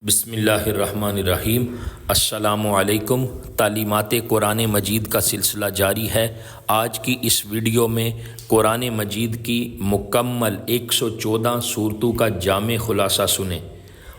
بسم اللہ الرحمن الرحیم۔ السلام علیکم۔ تعلیمات قرآن مجید کا سلسلہ جاری ہے۔ آج کی اس ویڈیو میں قرآن مجید کی مکمل 114 سورتوں کا جامع خلاصہ سنیں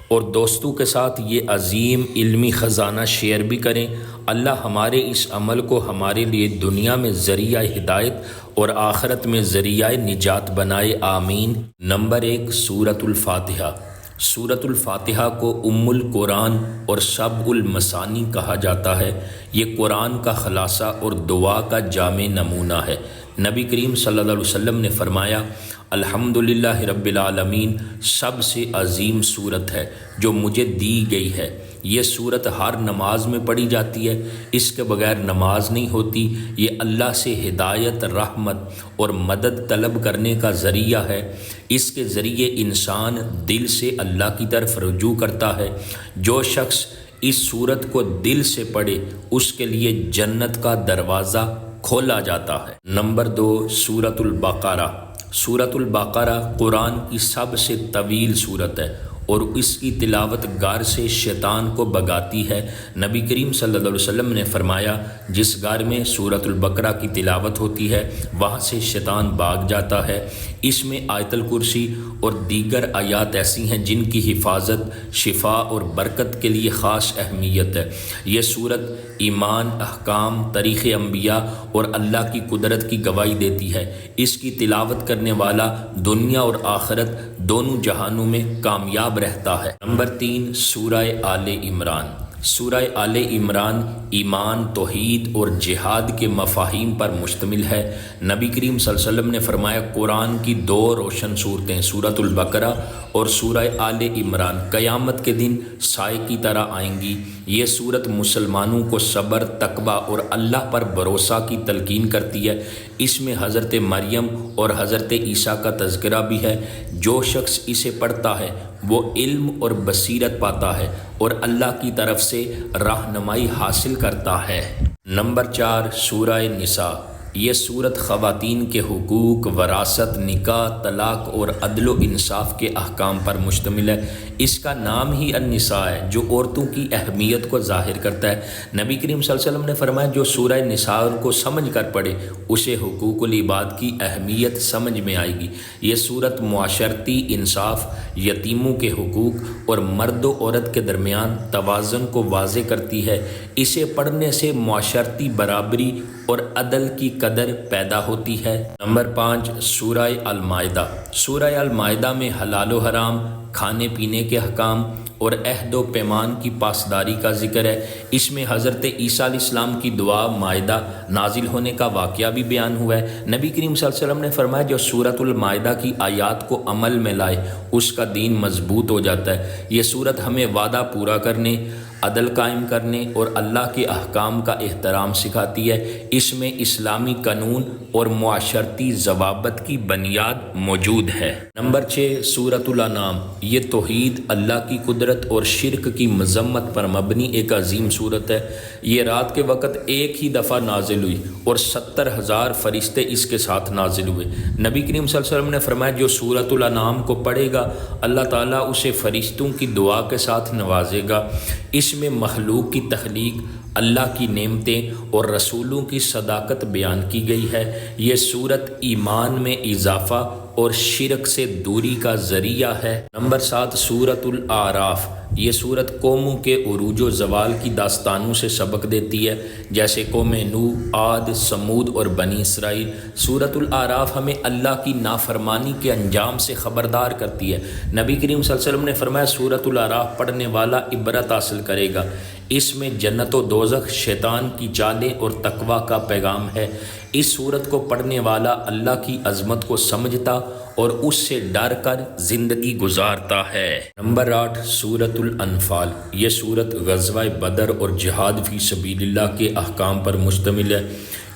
اور دوستوں کے ساتھ یہ عظیم علمی خزانہ شیئر بھی کریں۔ اللہ ہمارے اس عمل کو ہمارے لیے دنیا میں ذریعہ ہدایت اور آخرت میں ذریعہ نجات بنائے، آمین۔ نمبر 1، سورۃ الفاتحہ۔ سورۃ الفاتحہ کو ام القرآن اور سبع المثانی کہا جاتا ہے۔ یہ قرآن کا خلاصہ اور دعا کا جامع نمونہ ہے۔ نبی کریم صلی اللہ علیہ وسلم نے فرمایا، الحمدللہ رب العالمین سب سے عظیم سورت ہے جو مجھے دی گئی ہے۔ یہ سورت ہر نماز میں پڑھی جاتی ہے، اس کے بغیر نماز نہیں ہوتی۔ یہ اللہ سے ہدایت، رحمت اور مدد طلب کرنے کا ذریعہ ہے۔ اس کے ذریعے انسان دل سے اللہ کی طرف رجوع کرتا ہے۔ جو شخص اس سورت کو دل سے پڑھے اس کے لیے جنت کا دروازہ کھولا جاتا ہے۔ نمبر 2، سورۃ البقرہ۔ سورۃ البقرہ قرآن کی سب سے طویل سورت ہے اور اس کی تلاوت گھر سے شیطان کو بھگاتی ہے۔ نبی کریم صلی اللہ علیہ وسلم نے فرمایا، جس گھر میں سورۃ البقرہ کی تلاوت ہوتی ہے وہاں سے شیطان بھاگ جاتا ہے۔ اس میں آیت الکرسی اور دیگر آیات ایسی ہیں جن کی حفاظت، شفا اور برکت کے لیے خاص اہمیت ہے۔ یہ سورت ایمان، احکام، تاریخ انبیاء اور اللہ کی قدرت کی گواہی دیتی ہے۔ اس کی تلاوت کرنے والا دنیا اور آخرت دونوں جہانوں میں کامیاب رہتا ہے۔ نمبر 3، سورہ آل عمران۔ سورہ آل عمران ایمان، توحید اور جہاد کے مفاہیم پر مشتمل ہے۔ نبی کریم صلی اللہ علیہ وسلم نے فرمایا، قرآن کی 2 روشن صورتیں سورۃ البقرہ اور سورہ آل عمران قیامت کے دن سائے کی طرح آئیں گی۔ یہ سورت مسلمانوں کو صبر، تقویٰ اور اللہ پر بھروسہ کی تلقین کرتی ہے۔ اس میں حضرت مریم اور حضرت عیسیٰ کا تذکرہ بھی ہے۔ جو شخص اسے پڑھتا ہے وہ علم اور بصیرت پاتا ہے اور اللہ کی طرف سے رہنمائی حاصل کرتا ہے۔ نمبر 4، سورہ نساء۔ یہ سورت خواتین کے حقوق، وراثت، نکاح، طلاق اور عدل و انصاف کے احکام پر مشتمل ہے۔ اس کا نام ہی النساء ہے جو عورتوں کی اہمیت کو ظاہر کرتا ہے۔ نبی کریم صلی اللہ علیہ وسلم نے فرمایا، جو سورہ نساء کو سمجھ کر پڑھے اسے حقوق العباد کی اہمیت سمجھ میں آئے گی۔ یہ سورت معاشرتی انصاف، یتیموں کے حقوق اور مرد و عورت کے درمیان توازن کو واضح کرتی ہے۔ اسے پڑھنے سے معاشرتی برابری اور عدل کی قدر پیدا ہوتی ہے۔ نمبر 5، سورہ المائدہ۔ سورہ المائدہ میں حلال و حرام، کھانے پینے کے احکام اور عہد و پیمان کی پاسداری کا ذکر ہے۔ اس میں حضرت عیسیٰ علیہ السلام کی دعا مائدہ نازل ہونے کا واقعہ بھی بیان ہوا ہے۔ نبی کریم صلی اللہ علیہ وسلم نے فرمایا، جو سورۃ المائدہ کی آیات کو عمل میں لائے اس کا دین مضبوط ہو جاتا ہے۔ یہ سورت ہمیں وعدہ پورا کرنے، عدل قائم کرنے اور اللہ کے احکام کا احترام سکھاتی ہے۔ اس میں اسلامی قانون اور معاشرتی ضوابط کی بنیاد موجود ہے۔ نمبر 6، سورۃ الانعام۔ یہ توحید، اللہ کی قدرت اور شرک کی مذمت پر مبنی ایک عظیم سورت ہے۔ یہ رات کے وقت ایک ہی دفعہ نازل ہوئی اور 70,000 فرشتے اس کے ساتھ نازل ہوئے۔ نبی کریم صلی اللہ علیہ وسلم نے فرمایا، جو سورۃ الانعام کو پڑھے گا اللہ تعالیٰ اسے فرشتوں کی دعا کے ساتھ نوازے گا۔ اس میں مخلوق کی تخلیق، اللہ کی نعمتیں اور رسولوں کی صداقت بیان کی گئی ہے۔ یہ سورت ایمان میں اضافہ اور شرک سے دوری کا ذریعہ ہے۔ نمبر 7، سورۃ الاعراف۔ یہ سورت قوموں کے عروج و زوال کی داستانوں سے سبق دیتی ہے، جیسے قوم نوح، عاد، سمود اور بنی اسرائیل۔ سورۃ الاعراف ہمیں اللہ کی نافرمانی کے انجام سے خبردار کرتی ہے۔ نبی کریم صلی اللہ علیہ وسلم نے فرمایا، سورۃ الاعراف پڑھنے والا عبرت حاصل کرے گا۔ اس میں جنت و دوزخ، شیطان کی چالیں اور تقویٰ کا پیغام ہے۔ اس سورت کو پڑھنے والا اللہ کی عظمت کو سمجھتا اور اس سے ڈر کر زندگی گزارتا ہے۔ نمبر 8، سورۃ الانفال۔ یہ سورت غزوہ بدر اور جہاد فی سبیل اللہ کے احکام پر مشتمل ہے۔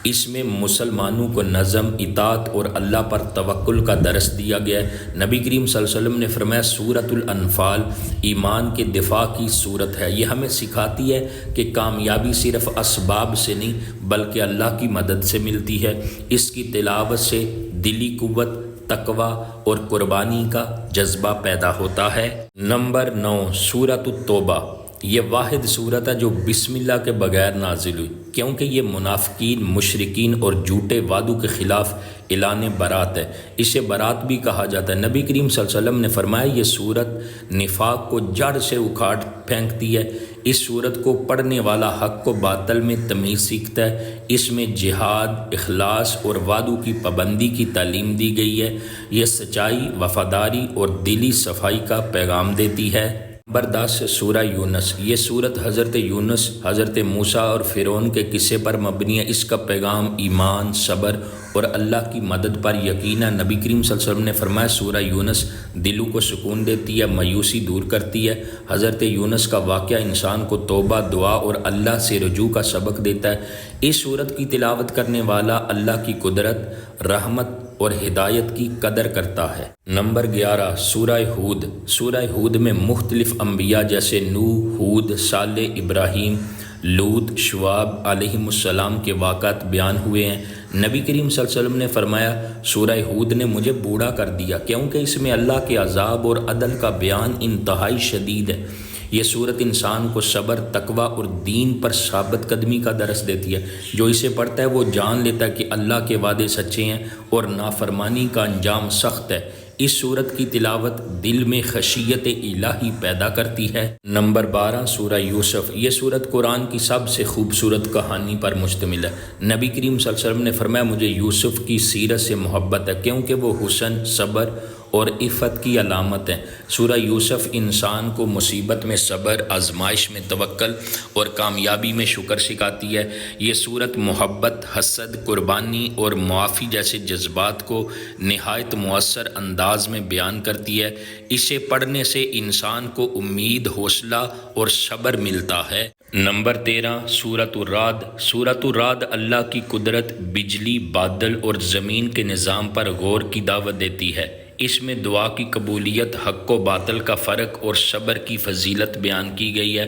اس میں مسلمانوں کو نظم، اطاعت اور اللہ پر توکل کا درس دیا گیا ہے۔ نبی کریم صلی اللہ علیہ وسلم نے فرمایا، سورۃ الانفال ایمان کے دفاع کی سورت ہے۔ یہ ہمیں سکھاتی ہے کہ کامیابی صرف اسباب سے نہیں بلکہ اللہ کی مدد سے ملتی ہے۔ اس کی تلاوت سے دلی قوت، تقوی اور قربانی کا جذبہ پیدا ہوتا ہے۔ نمبر 9 سورۃ التوبہ، یہ واحد سورت ہے جو بسم اللہ کے بغیر نازل ہوئی، کیونکہ یہ منافقین، مشرکین اور جھوٹے وعدوں کے خلاف اعلان برات ہے۔ اسے برات بھی کہا جاتا ہے۔ نبی کریم صلی اللہ علیہ وسلم نے فرمایا یہ سورت نفاق کو جڑ سے اکھاڑ پھینکتی ہے۔ اس سورت کو پڑھنے والا حق کو باطل میں تمیز سیکھتا ہے۔ اس میں جہاد، اخلاص اور وعدوں کی پابندی کی تعلیم دی گئی ہے۔ یہ سچائی، وفاداری اور دلی صفائی کا پیغام دیتی ہے۔ نمبر 10 سورہ یونس، یہ سورت حضرت یونس، حضرت موسیٰ اور فرعون کے قصے پر مبنی ہے۔ اس کا پیغام ایمان، صبر اور اللہ کی مدد پر یقین ہے۔ نبی کریم صلی اللہ علیہ وسلم نے فرمایا سورہ یونس دلوں کو سکون دیتی ہے، مایوسی دور کرتی ہے۔ حضرت یونس کا واقعہ انسان کو توبہ، دعا اور اللہ سے رجوع کا سبق دیتا ہے۔ اس سورت کی تلاوت کرنے والا اللہ کی قدرت، رحمت اور ہدایت کی قدر کرتا ہے۔ نمبر 11 سورہ ہود، سورہ ہود میں مختلف انبیاء جیسے نوح، ہود، صالح، ابراہیم، لوط، شعیب علیہم السلام کے واقعات بیان ہوئے ہیں۔ نبی کریم صلی اللہ علیہ وسلم نے فرمایا سورہ ہود نے مجھے بوڑھا کر دیا، کیونکہ اس میں اللہ کے عذاب اور عدل کا بیان انتہائی شدید ہے۔ یہ صورت انسان کو صبر، تقوی اور دین پر ثابت قدمی کا درس دیتی ہے۔ جو اسے پڑھتا ہے وہ جان لیتا ہے کہ اللہ کے وعدے سچے ہیں اور نافرمانی کا انجام سخت ہے۔ اس صورت کی تلاوت دل میں خشیت الہی پیدا کرتی ہے۔ نمبر 12 سورہ یوسف، یہ صورت قرآن کی سب سے خوبصورت کہانی پر مشتمل ہے۔ نبی کریم صلی اللہ علیہ وسلم نے فرمایا مجھے یوسف کی سیرت سے محبت ہے، کیونکہ وہ حسن، صبر اور عفت کی علامت ہیں۔ سورہ یوسف انسان کو مصیبت میں صبر، آزمائش میں توکل اور کامیابی میں شکر سکھاتی ہے۔ یہ صورت محبت، حسد، قربانی اور معافی جیسے جذبات کو نہایت مؤثر انداز میں بیان کرتی ہے۔ اسے پڑھنے سے انسان کو امید، حوصلہ اور صبر ملتا ہے۔ نمبر 13 سورۃ الرعد، سورۃ الرعد اللہ کی قدرت، بجلی، بادل اور زمین کے نظام پر غور کی دعوت دیتی ہے۔ اس میں دعا کی قبولیت، حق و باطل کا فرق اور صبر کی فضیلت بیان کی گئی ہے۔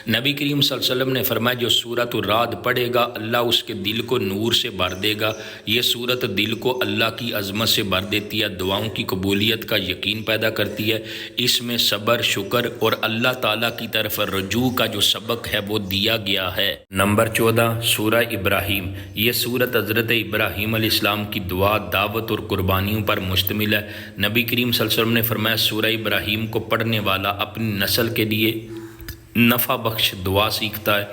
نبی کریم صلی اللہ علیہ وسلم نے فرمایا جو سورۃ الرعد پڑھے گا اللہ اس کے دل کو نور سے بھر دے گا۔ یہ سورت دل کو اللہ کی عظمت سے بھر دیتی ہے، دعاؤں کی قبولیت کا یقین پیدا کرتی ہے۔ اس میں صبر، شکر اور اللہ تعالیٰ کی طرف رجوع کا جو سبق ہے وہ دیا گیا ہے۔ نمبر 14 سورہ ابراہیم، یہ سورت حضرت ابراہیم علیہ السلام کی دعا، دعوت اور قربانیوں پر مشتمل ہے۔ نبی کریم صلی اللہ علیہ وسلم نے فرمایا سورہ ابراہیم کو پڑھنے والا اپنی نسل کے لیے نفع بخش دعا سیکھتا ہے۔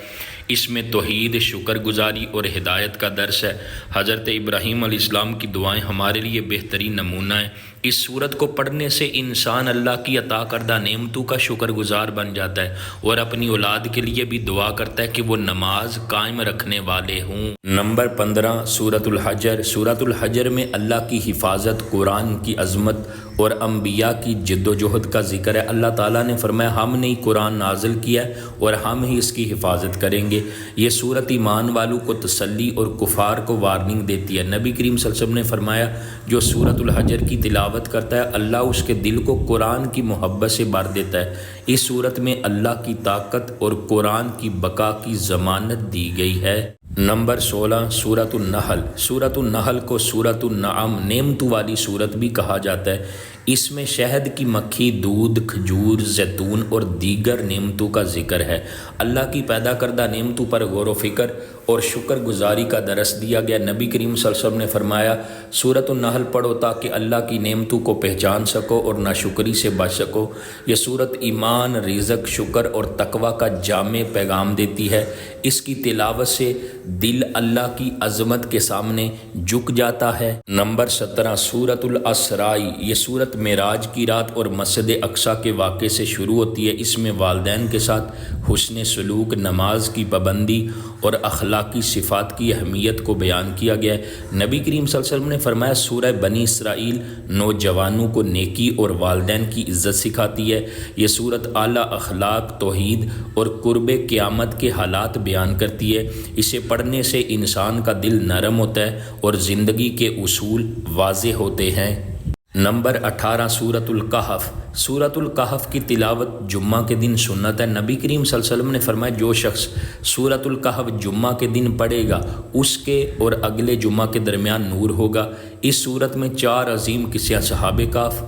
اس میں توحید، شکر گزاری اور ہدایت کا درس ہے۔ حضرت ابراہیم علیہ السلام کی دعائیں ہمارے لیے بہترین نمونہ ہیں۔ اس سورت کو پڑھنے سے انسان اللہ کی عطا کردہ نعمتوں کا شکر گزار بن جاتا ہے اور اپنی اولاد کے لیے بھی دعا کرتا ہے کہ وہ نماز قائم رکھنے والے ہوں۔ نمبر 15 سورۃ الحجر، سورۃ الحجر میں اللہ کی حفاظت، قرآن کی عظمت اور انبیاء کی جد و جہد کا ذکر ہے۔ اللہ تعالیٰ نے فرمایا ہم نے قرآن نازل کیا ہے اور ہم ہی اس کی حفاظت کریں گے۔ یہ سورت ایمان والوں کو تسلی اور کفار کو وارننگ دیتی ہے۔ نبی کریم صلی اللہ علیہ وسلم نے فرمایا جو سورۃ الحجر کی تلاوت کرتا ہے اللہ اس کے دل کو قرآن کی محبت سے بھر دیتا ہے۔ اس سورت میں اللہ کی طاقت اور قرآن کی بقا کی ضمانت دی گئی ہے۔ نمبر 16 سورۃ النحل، سورۃ النحل کو سورۃ النعم، نعمتوں والی سورت بھی کہا جاتا ہے۔ اس میں شہد کی مکھی، دودھ، کھجور، زیتون اور دیگر نعمتوں کا ذکر ہے۔ اللہ کی پیدا کردہ نعمتوں پر غور و فکر اور شکر گزاری کا درس دیا گیا۔ نبی کریم صلی اللہ علیہ وسلم نے فرمایا سورۃ النحل پڑھو تاکہ اللہ کی نعمتوں کو پہچان سکو اور ناشکری سے بچ سکو۔ یہ سورت ایمان، رزق، شکر اور تقوی کا جامع پیغام دیتی ہے۔ اس کی تلاوت سے دل اللہ کی عظمت کے سامنے جھک جاتا ہے۔ نمبر 17 سورۃ الاسراء، یہ سورت معراج کی رات اور مسجد اقصی کے واقعے سے شروع ہوتی ہے۔ اس میں والدین کے ساتھ حسن سلوک، نماز کی پابندی اور اخلاقی صفات کی اہمیت کو بیان کیا گیا ہے۔ نبی کریم صلی اللہ علیہ وسلم نے فرمایا سورہ بنی اسرائیل نوجوانوں کو نیکی اور والدین کی عزت سکھاتی ہے۔ یہ سورت اعلیٰ اخلاق، توحید اور قرب قیامت کے حالات بیان کرتی ہے۔ اسے پڑھنے سے انسان کا دل نرم ہوتا ہے اور زندگی کے اصول واضح ہوتے ہیں۔ نمبر 18 سورۃ الکہف۔ سورۃ الکہف کی تلاوت جمعہ کے دن سنت ہے۔ نبی کریم صلی اللہ علیہ وسلم نے فرمایا جو شخص سورۃ الکہف جمعہ کے دن پڑھے گا اس کے اور اگلے جمعہ کے درمیان نور ہوگا۔ اس سورت میں 4 عظیم قصے صحابہ کہف،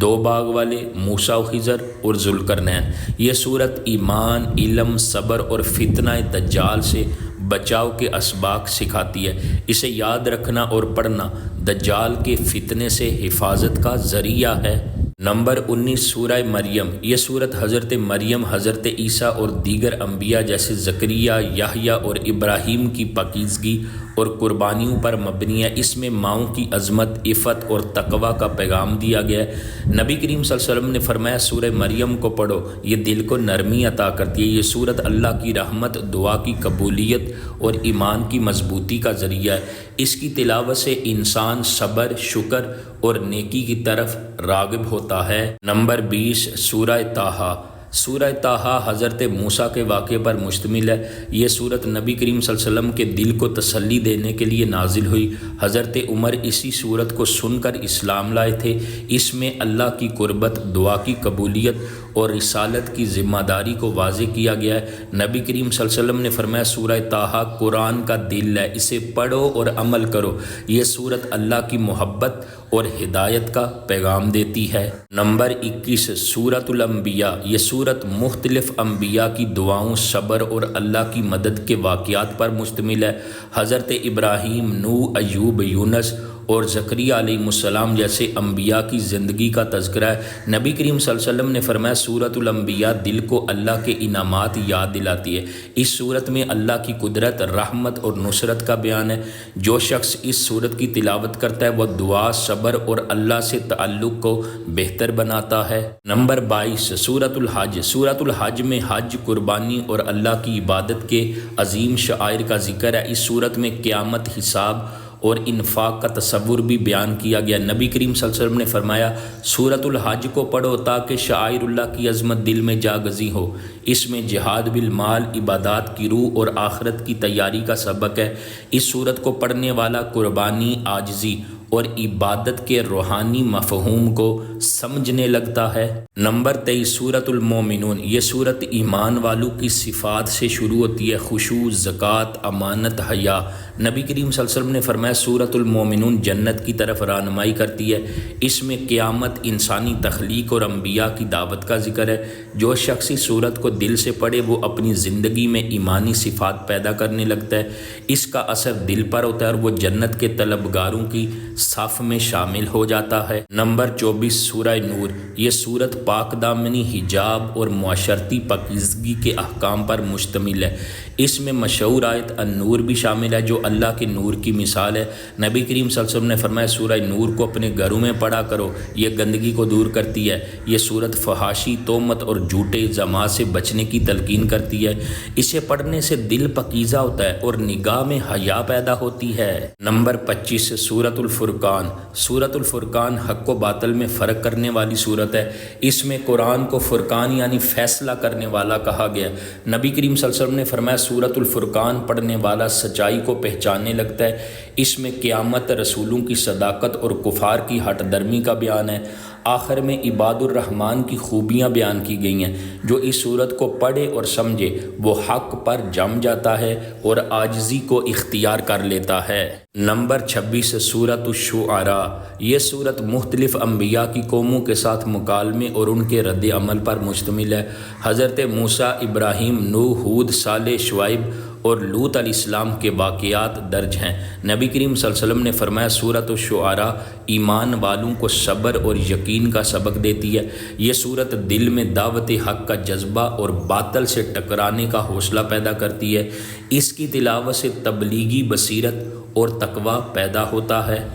2 باغ والے، موسیٰ و خضر اور ذوالقرنین۔ یہ سورت ایمان، علم، صبر اور فتنہ دجال سے بچاؤ کے اسباق سکھاتی ہے۔ اسے یاد رکھنا اور پڑھنا دجال کے فتنے سے حفاظت کا ذریعہ ہے۔ نمبر 19 سورہ مریم۔ یہ سورت حضرت مریم، حضرت عیسیٰ اور دیگر انبیاء جیسے زکریا، یحییٰ اور ابراہیم کی پاکیزگی اور قربانیوں پر مبنی ہے۔ اس میں ماؤں کی عظمت، عفت اور تقوی کا پیغام دیا گیا ہے۔ نبی کریم صلی اللہ علیہ وسلم نے فرمایا سورہ مریم کو پڑھو، یہ دل کو نرمی عطا کرتی ہے۔ یہ سورت اللہ کی رحمت، دعا کی قبولیت اور ایمان کی مضبوطی کا ذریعہ ہے۔ اس کی تلاوت سے انسان صبر، شکر اور نیکی کی طرف راغب ہوتا ہے۔ نمبر 20 سورہ طٰہٰ۔ سورہ طٰہٰ حضرت موسیٰ کے واقعے پر مشتمل ہے۔ یہ سورت نبی کریم صلی اللہ علیہ وسلم کے دل کو تسلی دینے کے لیے نازل ہوئی۔ حضرت عمر اسی سورت کو سن کر اسلام لائے تھے۔ اس میں اللہ کی قربت، دعا کی قبولیت اور رسالت کی ذمہ داری کو واضح کیا گیا ہے۔ نبی کریم صلی اللہ علیہ وسلم نے فرمایا سورہ طٰہٰ قرآن کا دل ہے، اسے پڑھو اور عمل کرو۔ یہ سورت اللہ کی محبت اور ہدایت کا پیغام دیتی ہے۔ نمبر 21 سورۃ الانبیاء۔ یہ سورت مختلف انبیاء کی دعاؤں، صبر اور اللہ کی مدد کے واقعات پر مشتمل ہے۔ حضرت ابراہیم، نوح، ایوب، یونس اور زکریا علیہ السلام جیسے انبیاء کی زندگی کا تذکرہ ہے۔ نبی کریم صلی اللہ علیہ وسلم نے فرمایا سورۃ الانبیاء دل کو اللہ کے انعامات یاد دلاتی ہے۔ اس سورت میں اللہ کی قدرت، رحمت اور نصرت کا بیان ہے۔ جو شخص اس سورت کی تلاوت کرتا ہے وہ دعا، صبر اور اللہ سے تعلق کو بہتر بناتا ہے۔ نمبر 22 سورۃ الحج۔ سورۃ الحج میں حج، قربانی اور اللہ کی عبادت کے عظیم شعائر کا ذکر ہے۔ اس سورت میں قیامت، حساب اور انفاق کا تصور بھی بیان کیا گیا۔ نبی کریم صلی اللہ علیہ وسلم نے فرمایا سورۃ الحج کو پڑھو تاکہ شعائر اللہ کی عظمت دل میں جاگزی ہو۔ اس میں جہاد بالمال، عبادات کی روح اور آخرت کی تیاری کا سبق ہے۔ اس سورت کو پڑھنے والا قربانی، عاجزی اور عبادت کے روحانی مفہوم کو سمجھنے لگتا ہے۔ نمبر 23 سورۃ المومنون۔ یہ سورت ایمان والوں کی صفات سے شروع ہوتی ہے، خشوع، زکوٰۃ، امانت، حیا۔ نبی کریم صلی اللہ علیہ وسلم نے فرمایا سورۃ المومنون جنت کی طرف رہنمائی کرتی ہے۔ اس میں قیامت، انسانی تخلیق اور انبیاء کی دعوت کا ذکر ہے۔ جو شخص اس سورت کو دل سے پڑھے وہ اپنی زندگی میں ایمانی صفات پیدا کرنے لگتا ہے۔ اس کا اثر دل پر ہوتا ہے اور وہ جنت کے طلبگاروں کی صف میں شامل ہو جاتا ہے۔ نمبر 24 سورہ نور۔ یہ سورت پاک دامنی، حجاب اور معاشرتی پاکیزگی کے احکام پر مشتمل ہے۔ اس میں مشہور آیت النور بھی شامل ہے جو اللہ کے نور کی مثال ہے۔ نبی کریم صلی اللہ علیہ وسلم نے فرمایا سورہ نور کو اپنے گھروں میں پڑھا کرو، یہ گندگی کو دور کرتی ہے۔ یہ سورت فحاشی، تہمت اور جھوٹے الزامات سے بچنے کی تلقین کرتی ہے۔ اسے پڑھنے سے دل پاکیزہ ہوتا ہے اور نگاہ میں حیا پیدا ہوتی ہے۔ نمبر 25 سورۃ الفرقان۔ سورۃ الفرقان حق و باطل میں فرق کرنے والی سورت ہے۔ اس میں قرآن کو فرقان یعنی فیصلہ کرنے والا کہا گیا۔ نبی کریم صلی اللہ علیہ وسلم نے فرمایا سورۃ الفرقان پڑھنے والا سچائی کو پہچاننے لگتا ہے۔ اس میں قیامت، رسولوں کی صداقت اور کفار کی ہٹ درمی کا بیان ہے۔ آخر میں عباد الرحمن کی خوبیاں بیان کی گئی ہیں۔ جو اس سورت کو پڑھے اور سمجھے وہ حق پر جم جاتا ہے اور عاجزی کو اختیار کر لیتا ہے۔ نمبر 26 سورۃ الشعراء۔ یہ سورت مختلف انبیاء کی قوموں کے ساتھ مکالمے اور ان کے رد عمل پر مشتمل ہے۔ حضرت موسیٰ، ابراہیم، نوح، ہود، صالح، شعیب اور لوط علیہ السلام کے واقعات درج ہیں۔ نبی کریم صلی اللہ علیہ وسلم نے فرمایا سورۃ الشعراء ایمان والوں کو صبر اور یقین کا سبق دیتی ہے۔ یہ سورت دل میں دعوت حق کا جذبہ اور باطل سے ٹکرانے کا حوصلہ پیدا کرتی ہے۔ اس کی تلاوت سے تبلیغی بصیرت اور تقوی پیدا ہوتا ہے۔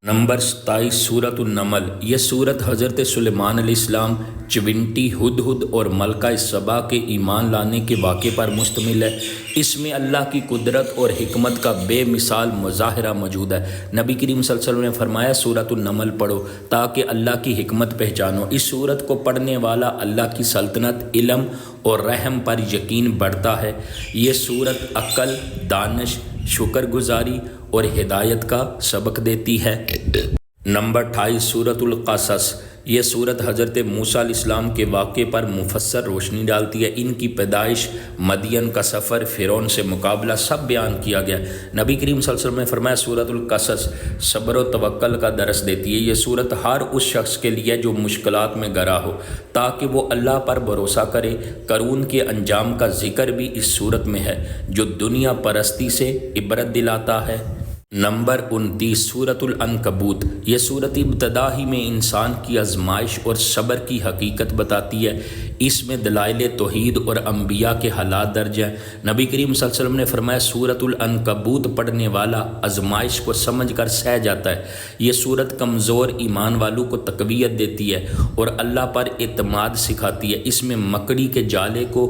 نمبر 27 سورۃ النمل۔ یہ سورت حضرت سلیمان علیہ السلام، چونٹی، ہدہد اور ملکہ سبا کے ایمان لانے کے واقعے پر مشتمل ہے۔ اس میں اللہ کی قدرت اور حکمت کا بے مثال مظاہرہ موجود ہے۔ نبی کریم صلی اللہ علیہ وسلم نے فرمایا سورۃ النمل پڑھو تاکہ اللہ کی حکمت پہچانو۔ اس سورت کو پڑھنے والا اللہ کی سلطنت، علم اور رحم پر یقین بڑھتا ہے۔ یہ سورت عقل، دانش، شکر گزاری اور ہدایت کا سبق دیتی ہے۔ نمبر 28 سورۃ القصص، یہ صورت حضرت موسیٰ علیہ السلام کے واقعے پر مفصل روشنی ڈالتی ہے۔ ان کی پیدائش، مدین کا سفر، فرعون سے مقابلہ سب بیان کیا گیا۔ نبی کریم صلی اللہ علیہ وسلم نے فرمایا سورۃ القصص صبر و توکل کا درس دیتی ہے۔ یہ صورت ہر اس شخص کے لیے جو مشکلات میں گرا ہو، تاکہ وہ اللہ پر بھروسہ کرے۔ قرون کے انجام کا ذکر بھی اس صورت میں ہے، جو دنیا پرستی سے عبرت دلاتا ہے۔ نمبر 29 سورۃ العنکبوت، یہ صورت ابتدا ہی میں انسان کی آزمائش اور صبر کی حقیقت بتاتی ہے۔ اس میں دلائل توحید اور انبیاء کے حالات درج ہیں۔ نبی کریم صلی اللہ علیہ وسلم نے فرمایا سورۃ العنکبوت پڑھنے والا آزمائش کو سمجھ کر سہ جاتا ہے۔ یہ صورت کمزور ایمان والوں کو تقویت دیتی ہے اور اللہ پر اعتماد سکھاتی ہے۔ اس میں مکڑی کے جالے کو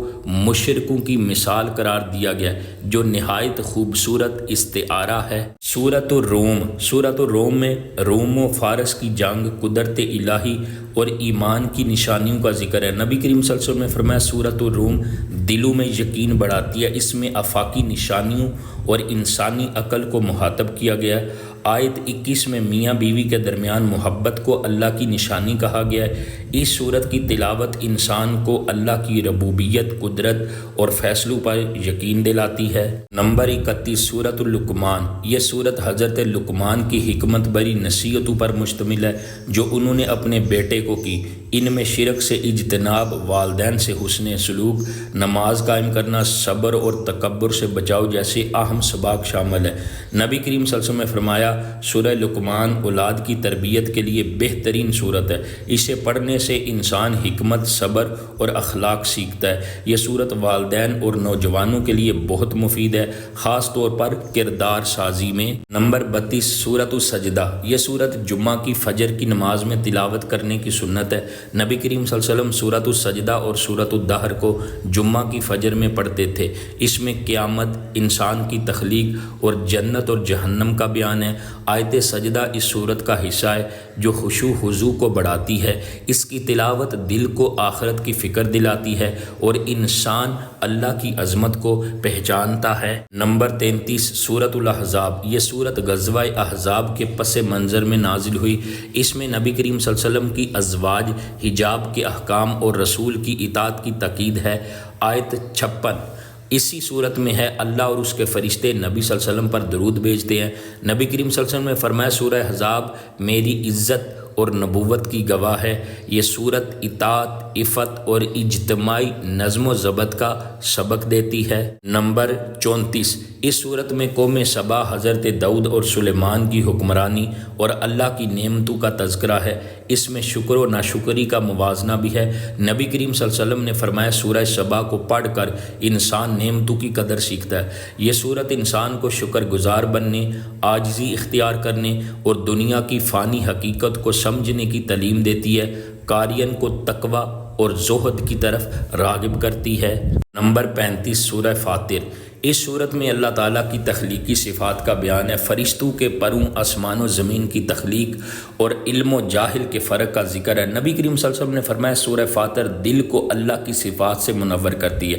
مشرکوں کی مثال قرار دیا گیا، جو نہایت خوبصورت استعارہ ہے۔ سورۃ الروم میں روم و فارس کی جنگ، قدرت الہی اور ایمان کی نشانیوں کا ذکر ہے۔ نبی کریم صلی اللہ علیہ وسلم نے فرمایا سورۃ الروم دلوں میں یقین بڑھاتی ہے۔ اس میں آفاقی نشانیوں اور انسانی عقل کو مخاطب کیا گیا ہے۔ آیت 21 میں میاں بیوی کے درمیان محبت کو اللہ کی نشانی کہا گیا ہے۔ اس صورت کی تلاوت انسان کو اللہ کی ربوبیت، قدرت اور فیصلوں پر یقین دلاتی ہے۔ نمبر 31 سورۃ اللقمان، یہ صورت حضرت لقمان کی حکمت بری نصیحتوں پر مشتمل ہے، جو انہوں نے اپنے بیٹے کو کی۔ ان میں شرک سے اجتناب، والدین سے حسن سلوک، نماز قائم کرنا، صبر اور تکبر سے بچاؤ جیسے اہم سباق شامل ہے۔ نبی کریم صلی اللہ علیہ وسلم نے فرمایا سورہ لقمان اولاد کی تربیت کے لیے بہترین صورت ہے۔ اسے پڑھنے سے انسان حکمت، صبر اور اخلاق سیکھتا ہے۔ یہ صورت والدین اور نوجوانوں کے لیے بہت مفید ہے، خاص طور پر کردار سازی میں۔ نمبر 32 سورۃ السجدہ، یہ صورت جمعہ کی فجر کی نماز میں تلاوت کرنے کی سنت ہے۔ نبی کریم صلی اللہ علیہ وسلم سورۃ السجدہ اور سورۃ الدہر کو جمعہ کی فجر میں پڑھتے تھے۔ اس میں قیامت، انسان کی تخلیق اور جنت اور جہنم کا بیان ہے۔ آیت سجدہ اس صورت کا حصہ ہے، جو خشوع خضوع کو بڑھاتی ہے۔ اس کی تلاوت دل کو آخرت کی فکر دلاتی ہے اور انسان اللہ کی عظمت کو پہچانتا ہے۔ نمبر 33 سورۃ الاحزاب، یہ صورت غزوہ احزاب کے پس منظر میں نازل ہوئی۔ اس میں نبی کریم صلی اللہ علیہ وسلم کی ازواج، حجاب کے احکام اور رسول کی اطاعت کی تاکید ہے۔ آیت 56 اسی صورت میں ہے۔ اللہ اور اس کے فرشتے نبی صلی اللہ علیہ وسلم پر درود بھیجتے ہیں۔ نبی کریم صلی اللہ علیہ وسلم نے فرمایا سورہ احزاب میری عزت اور نبوت کی گواہ ہے۔ یہ صورت اطاعت، عفت اور اجتماعی نظم و ضبط کا سبق دیتی ہے۔ نمبر 34 اس صورت میں قوم سبا، حضرت داؤد اور سلیمان کی حکمرانی اور اللہ کی نعمتوں کا تذکرہ ہے۔ اس میں شکر و ناشکری کا موازنہ بھی ہے۔ نبی کریم صلی اللہ علیہ وسلم نے فرمایا سورہ سبا کو پڑھ کر انسان نعمتوں کی قدر سیکھتا ہے۔ یہ صورت انسان کو شکر گزار بننے، عاجزی اختیار کرنے اور دنیا کی فانی حقیقت کو سمجھنے کی تعلیم دیتی ہے۔ قارئین کو تقوی اور زہد کی طرف راغب کرتی ہے۔ نمبر 35 سورہ فاطر، اس صورت میں اللہ تعالیٰ کی تخلیقی صفات کا بیان ہے۔ فرشتوں کے پروں، آسمان و زمین کی تخلیق اور علم و جاہل کے فرق کا ذکر ہے۔ نبی کریم صلی اللہ علیہ وسلم نے فرمایا سورہ فاطر دل کو اللہ کی صفات سے منور کرتی ہے۔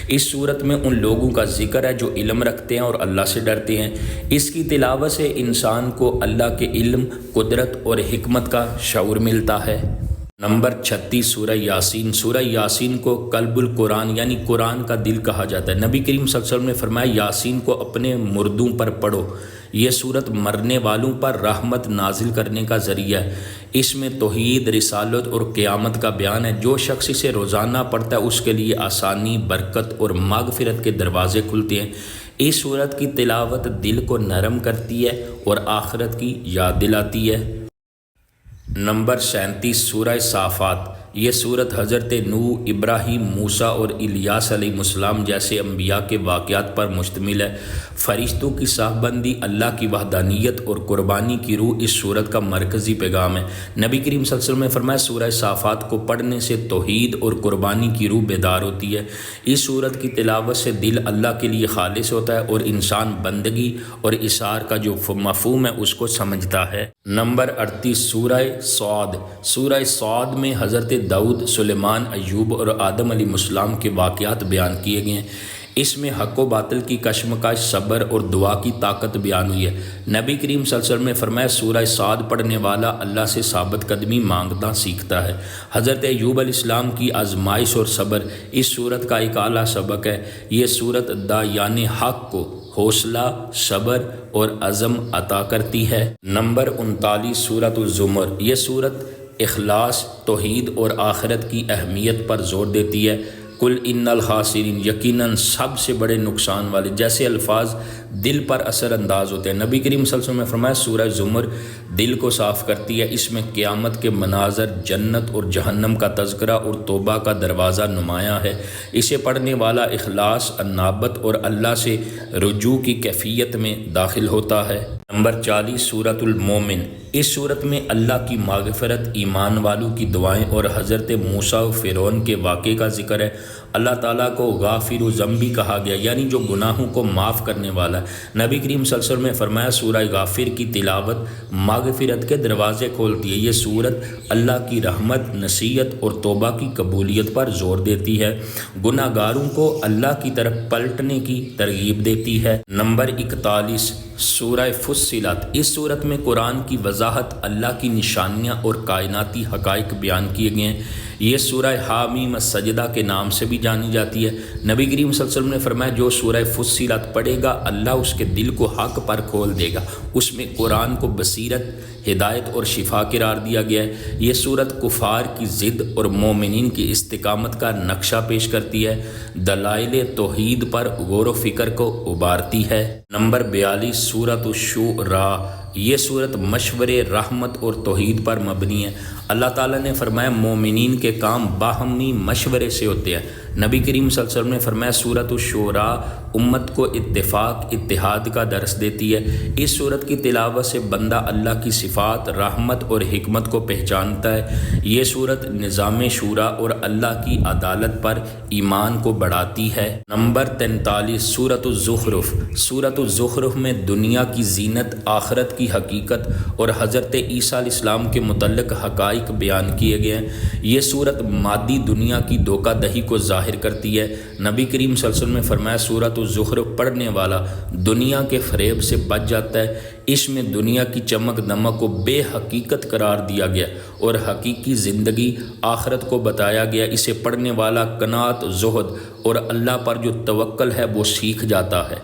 اس صورت میں ان لوگوں کا ذکر ہے جو علم رکھتے ہیں اور اللہ سے ڈرتے ہیں۔ اس کی تلاوت سے انسان کو اللہ کے علم، قدرت اور حکمت کا شعور ملتا ہے۔ نمبر 36 سورہ یاسین، سورہ یاسین کو قلب القرآن یعنی قرآن کا دل کہا جاتا ہے۔ نبی کریم صلی اللہ علیہ وسلم نے فرمایا یاسین کو اپنے مردوں پر پڑھو۔ یہ صورت مرنے والوں پر رحمت نازل کرنے کا ذریعہ ہے۔ اس میں توحید، رسالت اور قیامت کا بیان ہے۔ جو شخص اسے روزانہ پڑھتا ہے اس کے لیے آسانی، برکت اور مغفرت کے دروازے کھلتے ہیں۔ اس صورت کی تلاوت دل کو نرم کرتی ہے اور آخرت کی یاد دلاتی ہے۔ نمبر 37 سورہ صافات، یہ صورت حضرت نوح، ابراہیم، موسیٰ اور الیاس علیہ السلام جیسے انبیاء کے واقعات پر مشتمل ہے۔ فرشتوں کی صف بندی، اللہ کی وحدانیت اور قربانی کی روح اس صورت کا مرکزی پیغام ہے۔ نبی کریم صلی اللہ علیہ وسلم نے فرمایا سورہ صافات کو پڑھنے سے توحید اور قربانی کی روح بیدار ہوتی ہے۔ اس صورت کی تلاوت سے دل اللہ کے لیے خالص ہوتا ہے اور انسان بندگی اور اثار کا جو مفہوم ہے اس کو سمجھتا ہے۔ نمبر 38 سورہ صاد، سورہ صاد میں حضرت داؤد، سلیمان، ایوب اور آدم علیہ السلام کے واقعات بیان کیے گئے ہیں۔ اس میں حق و باطل کی کشمکش، صبر اور دعا کی طاقت بیان ہوئی ہے۔ نبی کریم صلی اللہ علیہ وسلم نے فرمایا سورہ صاد پڑھنے والا اللہ سے ثابت قدمی مانگنا سیکھتا ہے۔ حضرت ایوب علیہ السلام کی آزمائش اور صبر اس سورت کا ایک اعلیٰ سبق ہے۔ یہ سورت داعیان حق کو حوصلہ، صبر اور عزم عطا کرتی ہے۔ نمبر 39 سورۃ الزمر۔ یہ سورت اخلاص، توحید اور آخرت کی اہمیت پر زور دیتی ہے۔ کل ان الخاسرین، یقیناً سب سے بڑے نقصان والے جیسے الفاظ دل پر اثر انداز ہوتے ہیں۔ نبی کریم صلی اللہ علیہ وسلم نے فرمایا سورہ زمر دل کو صاف کرتی ہے۔ اس میں قیامت کے مناظر، جنت اور جہنم کا تذکرہ اور توبہ کا دروازہ نمایاں ہے۔ اسے پڑھنے والا اخلاص، انابت اور اللہ سے رجوع کی کیفیت میں داخل ہوتا ہے۔ نمبر 40 سورۃ المومن۔ اس سورت میں اللہ کی مغفرت، ایمان والوں کی دعائیں اور حضرت موسیٰ و فرعون کے واقعے کا ذکر ہے۔ اللہ تعالیٰ کو غافر ذنبی کہا گیا، یعنی جو گناہوں کو معاف کرنے والا ہے۔ نبی کریم صلی اللہ علیہ وسلم نے فرمایا سورہ غافر کی تلاوت مغفرت کے دروازے کھولتی ہے۔ یہ سورت اللہ کی رحمت، نصیحت اور توبہ کی قبولیت پر زور دیتی ہے، گناہ گاروں کو اللہ کی طرف پلٹنے کی ترغیب دیتی ہے۔ نمبر 41 سورہ فصلت۔ اس سورت میں قرآن کی وضاحت، اللہ کی نشانیاں اور کائناتی حقائق بیان کیے گئے ہیں۔ یہ سورہ حامیم السجدہ کے نام سے بھی جانی جاتی ہے۔ نبی کریم صلی اللہ علیہ وسلم نے فرمایا جو سورہ فصلت پڑھے گا اللہ اس کے دل کو حق پر کھول دے گا۔ اس میں قرآن کو بصیرت، ہدایت اور شفا قرار دیا گیا ہے۔ یہ سورت کفار کی ضد اور مومنین کی استقامت کا نقشہ پیش کرتی ہے، دلائل توحید پر غور و فکر کو ابھارتی ہے۔ نمبر 42 سورۃ الشورى۔ یہ سورت مشورے، رحمت اور توحید پر مبنی ہے۔ اللہ تعالیٰ نے فرمایا مومنین کے کام باہمی مشورے سے ہوتے ہیں۔ نبی کریم صلی اللہ علیہ وسلم نے فرمایا سورۃ الشورى امت کو اتفاق، اتحاد کا درس دیتی ہے۔ اس سورت کی تلاوت سے بندہ اللہ کی صفات، رحمت اور حکمت کو پہچانتا ہے۔ یہ سورت نظام شورا اور اللہ کی عدالت پر ایمان کو بڑھاتی ہے۔ نمبر 43 سورۃ الزخرف۔ سورۃ الزخرف میں دنیا کی زینت، آخرت کی حقیقت اور حضرت عیسیٰ علیہ السلام کے متعلق حقائق بیان کیے گئے ہیں۔ یہ سورت مادی دنیا کی دھوکہ دہی کو ظاہر کرتی ہے۔ نبی کریم صلی اللہ علیہ وسلم نے فرمایا سورۃ الزخرف پڑھنے والا دنیا کے فریب سے بچ جاتا ہے۔ اس میں دنیا کی چمک دمک کو بے حقیقت قرار دیا گیا اور حقیقی زندگی آخرت کو بتایا گیا۔ اسے پڑھنے والا قناعت، زہد اور اللہ پر جو توکل ہے وہ سیکھ جاتا ہے۔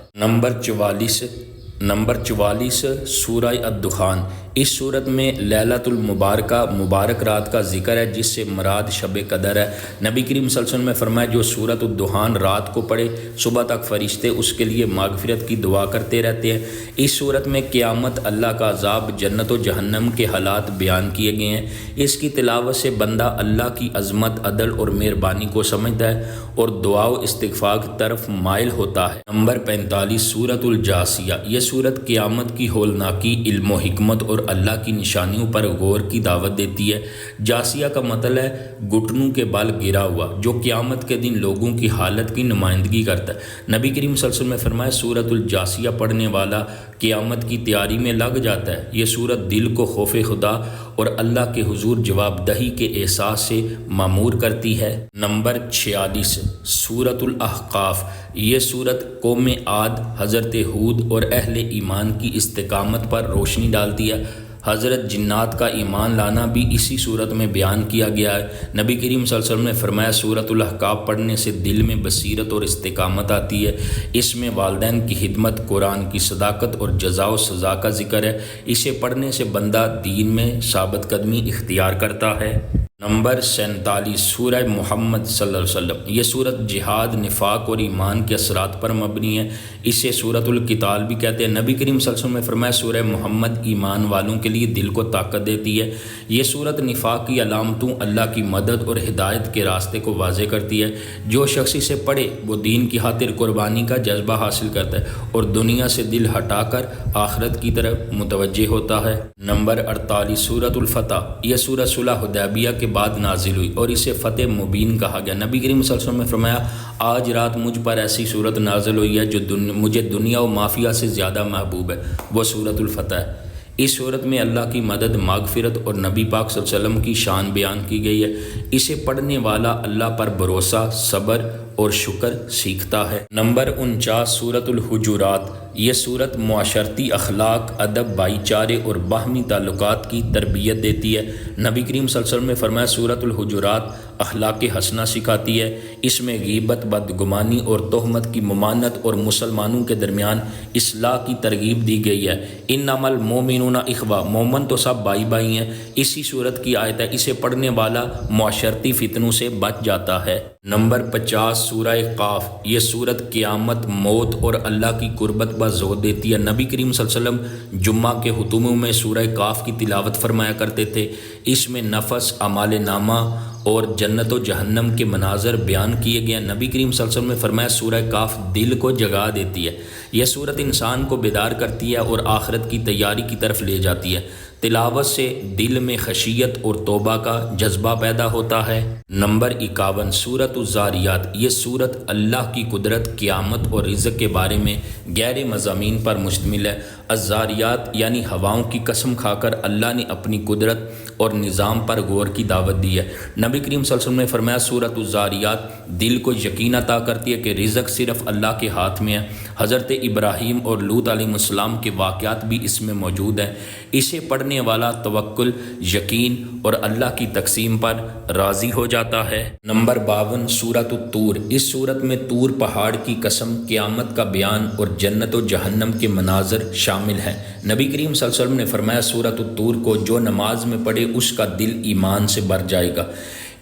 نمبر 44 سورہ الدخان۔ اس صورت میں لیلۃ المبارکہ، مبارک رات کا ذکر ہے جس سے مراد شب قدر ہے۔ نبی کریم صلی اللہ علیہ وسلم نے فرمایا جو سورۃ الدخان رات کو پڑھے صبح تک فرشتے اس کے لیے مغفرت کی دعا کرتے رہتے ہیں۔ اس صورت میں قیامت، اللہ کا عذاب، جنت و جہنم کے حالات بیان کیے گئے ہیں۔ اس کی تلاوت سے بندہ اللہ کی عظمت، عدل اور مہربانی کو سمجھتا ہے اور دعا و استغفار کی طرف مائل ہوتا ہے۔ نمبر 45 سورۃ الجاثیہ۔ یہ سورت قیامت کی ہولناکی، علم و حکمت اور اللہ کی نشانیوں پر غور کی دعوت دیتی ہے۔ جاسیہ کا مطلب ہے گھٹنوں کے بل گرا ہوا، جو قیامت کے دن لوگوں کی حالت کی نمائندگی کرتا ہے۔ نبی کریم صلی اللہ علیہ وسلم نے فرمایا سورۃ الجاسیہ پڑھنے والا قیامت کی تیاری میں لگ جاتا ہے۔ یہ سورت دل کو خوف خدا اور اللہ کے حضور جواب دہی کے احساس سے معمور کرتی ہے۔ نمبر 46 سورۃ الاحقاف۔ یہ سورت قوم عاد، حضرت ہود اور اہل ایمان کی استقامت پر روشنی ڈالتی ہے۔ حضرت جنات کا ایمان لانا بھی اسی صورت میں بیان کیا گیا ہے۔ نبی کریم صلی اللہ علیہ وسلم نے فرمایا سورۃ الاحقاف پڑھنے سے دل میں بصیرت اور استقامت آتی ہے۔ اس میں والدین کی خدمت، قرآن کی صداقت اور جزا و سزا کا ذکر ہے۔ اسے پڑھنے سے بندہ دین میں ثابت قدمی اختیار کرتا ہے۔ نمبر 47 سورہ محمد صلی اللہ علیہ وسلم۔ یہ سورت جہاد، نفاق اور ایمان کے اثرات پر مبنی ہے۔ اسے سورۃ القتال بھی کہتے ہیں۔ نبی کریم صلی اللہ علیہ وسلم نے فرمایا سورہ محمد ایمان والوں کے لیے دل کو طاقت دیتی ہے۔ یہ سورت نفاق کی علامتوں، اللہ کی مدد اور ہدایت کے راستے کو واضح کرتی ہے۔ جو شخص اسے پڑھے وہ دین کی خاطر قربانی کا جذبہ حاصل کرتا ہے اور دنیا سے دل ہٹا کر آخرت کی طرف متوجہ ہوتا ہے۔ نمبر 48 سورۃ الفتح۔ یہ سورت صلح حدیبیہ کے بعد نازل ہوئی اور اسے فتح مبین کہا گیا۔ نبی کریم صلی اللہ علیہ وسلم نے فرمایا آج رات مجھ پر ایسی صورت نازل ہوئی ہے جو مجھے دنیا و مافیہ سے زیادہ محبوب ہے، وہ سورۃ الفتح ہے۔ اس صورت میں اللہ کی مدد، مغفرت اور نبی پاک صلی اللہ علیہ وسلم کی شان بیان کی گئی ہے۔ اسے پڑھنے والا اللہ پر بھروسہ، صبر اور شکر سیکھتا ہے۔ نمبر 49 سورۃ الحجرات۔ یہ سورت معاشرتی اخلاق، ادب، بھائی چارے اور باہمی تعلقات کی تربیت دیتی ہے۔ نبی کریم صلی اللہ علیہ وسلم نے فرمایا سورۃ الحجرات اخلاق حسنہ سکھاتی ہے۔ اس میں غیبت، بدگمانی اور تہمت کی ممانعت اور مسلمانوں کے درمیان اصلاح کی ترغیب دی گئی ہے۔ انما المؤمنون اخوہ، مومن تو سب بھائی بھائی ہیں۔ اسی سورت کی آیت ہے، اسے پڑھنے والا معاشرتی فتنوں سے بچ جاتا ہے۔ نمبر 50 سورہ قاف۔ یہ سورت قیامت، موت اور اللہ کی قربت پر زور دیتی ہے۔ نبی کریم صلی اللہ علیہ وسلم جمعہ کے خطبوں میں سورہ قاف کی تلاوت فرمایا کرتے تھے۔ اس میں نفس، اعمال نامہ اور جنت و جہنم کے مناظر بیان کیے گئے ہیں۔ نبی کریم صلی اللہ علیہ وسلم نے فرمایا سورہ قاف دل کو جگا دیتی ہے۔ یہ سورت انسان کو بیدار کرتی ہے اور آخرت کی تیاری کی طرف لے جاتی ہے۔ تلاوت سے دل میں خشیت اور توبہ کا جذبہ پیدا ہوتا ہے۔ نمبر 51 سورۃ الذاریات۔ یہ سورت اللہ کی قدرت، قیامت اور رزق کے بارے میں گہرے مضامین پر مشتمل ہے۔ الذاریات یعنی ہواؤں کی قسم کھا کر اللہ نے اپنی قدرت اور نظام پر غور کی دعوت دی ہے۔ نبی کریم صلی اللہ علیہ وسلم نے فرمایا سورۃ الذاریات دل کو یقین عطا کرتی ہے کہ رزق صرف اللہ کے ہاتھ میں ہے۔ حضرت ابراہیم اور لوط علیہ السلام کے واقعات بھی اس میں موجود ہیں۔ اسے پڑھنے والا توکل، یقین اور اللہ کی تقسیم پر راضی ہو جاتا ہے۔ نمبر 52 سورۃ الطور۔ اس سورت میں طور پہاڑ کی قسم، قیامت کا بیان اور جنت و جہنم کے مناظر شامل ہیں۔ نبی کریم صلی اللہ علیہ وسلم نے فرمایا سورۃ الطور کو جو نماز میں پڑھے اس کا دل ایمان سے بھر جائے گا۔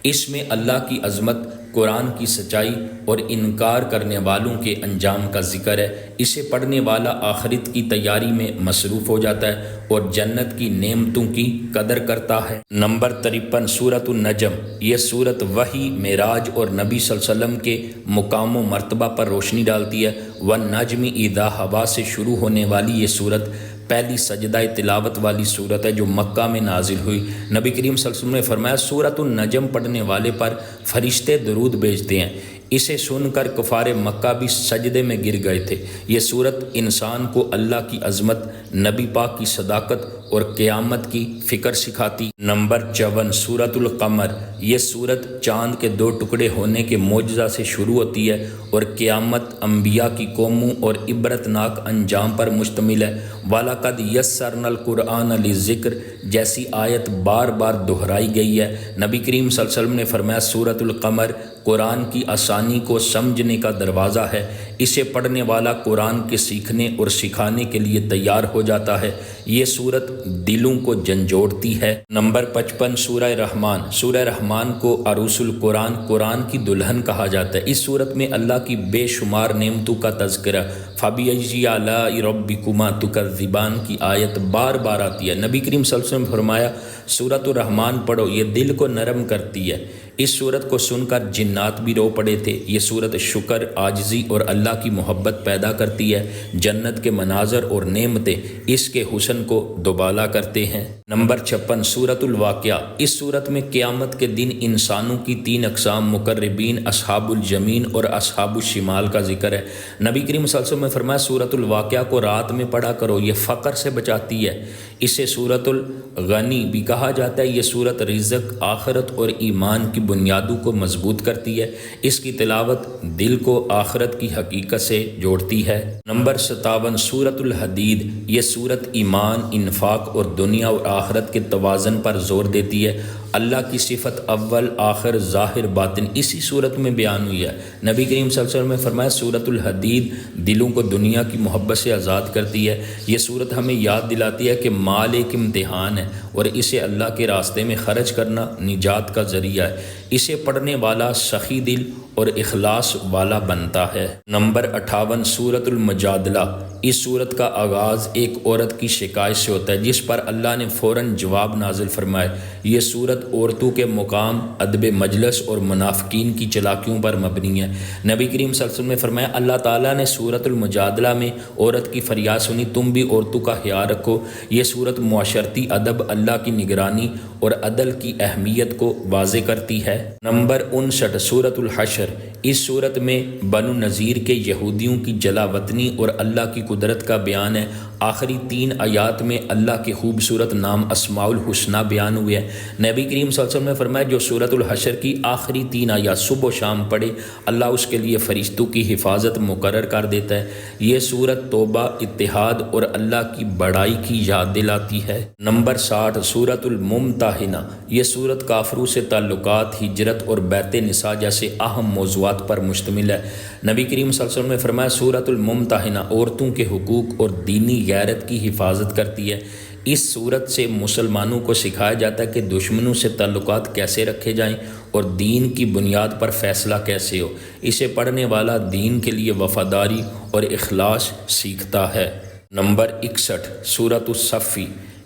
اس میں اللہ کی عظمت، قرآن کی سچائی اور انکار کرنے والوں کے انجام کا ذکر ہے۔ اسے پڑھنے والا آخرت کی تیاری میں مصروف ہو جاتا ہے اور جنت کی نعمتوں کی قدر کرتا ہے۔ نمبر 53 سورۃ النجم۔ یہ سورت وحی، معراج اور نبی صلی اللہ علیہ وسلم کے مقام و مرتبہ پر روشنی ڈالتی ہے۔ والنجم اذا ہوا سے شروع ہونے والی یہ سورت پہلی سجدہ تلاوت والی صورت ہے جو مکہ میں نازل ہوئی۔ نبی کریم صلی اللہ علیہ وسلم نے فرمایا سورۃ النجم پڑھنے والے پر فرشتے درود بھیجتے ہیں۔ اسے سن کر کفار مکہ بھی سجدے میں گر گئے تھے۔ یہ سورت انسان کو اللہ کی عظمت، نبی پاک کی صداقت اور قیامت کی فکر سکھاتی۔ نمبر 54 سورۃ القمر۔ یہ سورت چاند کے 2 ٹکڑے ہونے کے معجزہ سے شروع ہوتی ہے اور قیامت، انبیاء کی قوموں اور عبرتناک انجام پر مشتمل ہے۔ وَلَقَدْ يَسَّرْنَا الْقُرْآنَ لِلذِّكْرِ جیسی آیت بار بار دہرائی گئی ہے۔ نبی کریم صلی اللہ علیہ وسلم نے فرمایا سورۃ القمر قرآن کی آسانی کو سمجھنے کا دروازہ ہے۔ اسے پڑھنے والا قرآن کے سیکھنے اور سکھانے کے لیے تیار ہو جاتا ہے۔ یہ سورت دلوں کو جھنجھوڑتی ہے۔ نمبر 55 سورہ رحمان۔ سورہ رحمان کو عروس القرآن، قرآن کی دلہن کہا جاتا ہے۔ اس سورت میں اللہ کی بے شمار نعمتوں کا تذکرہ، فَبِأَيِّ آلَاءِ رَبِّكُمَا تُكَذِّبَانِ کی آیت بار بار آتی ہے۔ نبی کریم صلی اللہ علیہ وسلم نے فرمایا سورۃ الرحمان پڑھو، یہ دل کو نرم کرتی ہے۔ اس سورت کو سن کر جنات بھی رو پڑے تھے۔ یہ سورت شکر، عاجزی اور اللہ کی محبت پیدا کرتی ہے۔ جنت کے مناظر اور نعمتیں اس کے حسن کو دوبالا کرتے ہیں۔ نمبر 56 سورۃ الواقعہ۔ اس سورت میں قیامت کے دن انسانوں کی 3 اقسام، مقربین، اصحاب الجمین اور اصحاب الشمال کا ذکر ہے۔ نبی کریم صلی اللہ علیہ وسلم نے فرمایا سورۃ الواقعہ کو رات میں پڑھا کرو، یہ فقر سے بچاتی ہے۔ اسے سورۃ الغنی بھی کہا جاتا ہے۔ یہ سورت رزق، آخرت اور ایمان کی بنیادوں کو مضبوط کرتی ہے۔ اس کی تلاوت دل کو آخرت کی حقیقت سے جوڑتی ہے۔ نمبر 57 سورۃ الحدید۔ یہ سورت ایمان، انفاق اور دنیا اور آخرت کے توازن پر زور دیتی ہے۔ اللہ کی صفت اول، آخر، ظاہر، باطن اسی صورت میں بیان ہوئی ہے۔ نبی کریم صلی اللہ علیہ وسلم نے فرمایا سورۃ الحدید دلوں کو دنیا کی محبت سے آزاد کرتی ہے۔ یہ صورت ہمیں یاد دلاتی ہے کہ مال ایک امتحان ہے اور اسے اللہ کے راستے میں خرچ کرنا نجات کا ذریعہ ہے۔ اسے پڑھنے والا سخی دل اور اخلاص والا بنتا ہے۔ نمبر 58 سورۃ المجادلہ۔ اس سورت کا آغاز ایک عورت کی شکایت سے ہوتا ہے جس پر اللہ نے فوراً جواب نازل فرمایا۔ یہ سورت عورتوں کے مقام، ادب مجلس اور منافقین کی چلاکیوں پر مبنی ہے۔ نبی کریم صلی اللہ علیہ وسلم نے فرمایا اللہ تعالیٰ نے سورت المجادلہ میں عورت کی فریاد سنی، تم بھی عورتوں کا خیال رکھو۔ یہ سورت معاشرتی ادب، اللہ کی نگرانی اور عدل کی اہمیت کو واضح کرتی ہے۔ نمبر 59 سورۃ الحشر، اس صورت میں بنو نذیر کے یہودیوں کی جلا وطنی اور اللہ کی قدرت کا بیان ہے۔ آخری 3 آیات میں اللہ کے خوبصورت نام اسماء الحسنہ بیان ہوئے ہیں۔ نبی کریم صلی اللہ علیہ وسلم نے فرمایا جو سورۃ الحشر کی آخری 3 آیات صبح و شام پڑھے اللہ اس کے لیے فرشتوں کی حفاظت مقرر کر دیتا ہے۔ یہ سورت توبہ، اتحاد اور اللہ کی بڑائی کی یاد دلاتی ہے۔ نمبر 60 سورۃ الممتحنہ، یہ سورت کافروں سے تعلقات، ہجرت اور بیت نساء جیسے اہم موضوعات پر مشتمل ہے۔ نبی کریم صلی اللہ علیہ وسلم نے فرمایا سورۃ الممتحنہ عورتوں کے حقوق اور دینی غیرت کی حفاظت کرتی ہے۔ اس صورت سے مسلمانوں کو سکھایا جاتا ہے کہ دشمنوں سے تعلقات کیسے رکھے جائیں اور دین کی بنیاد پر فیصلہ کیسے ہو۔ اسے پڑھنے والا دین کے لیے وفاداری اور اخلاص سیکھتا ہے۔ نمبر 61 سورۃ الصف،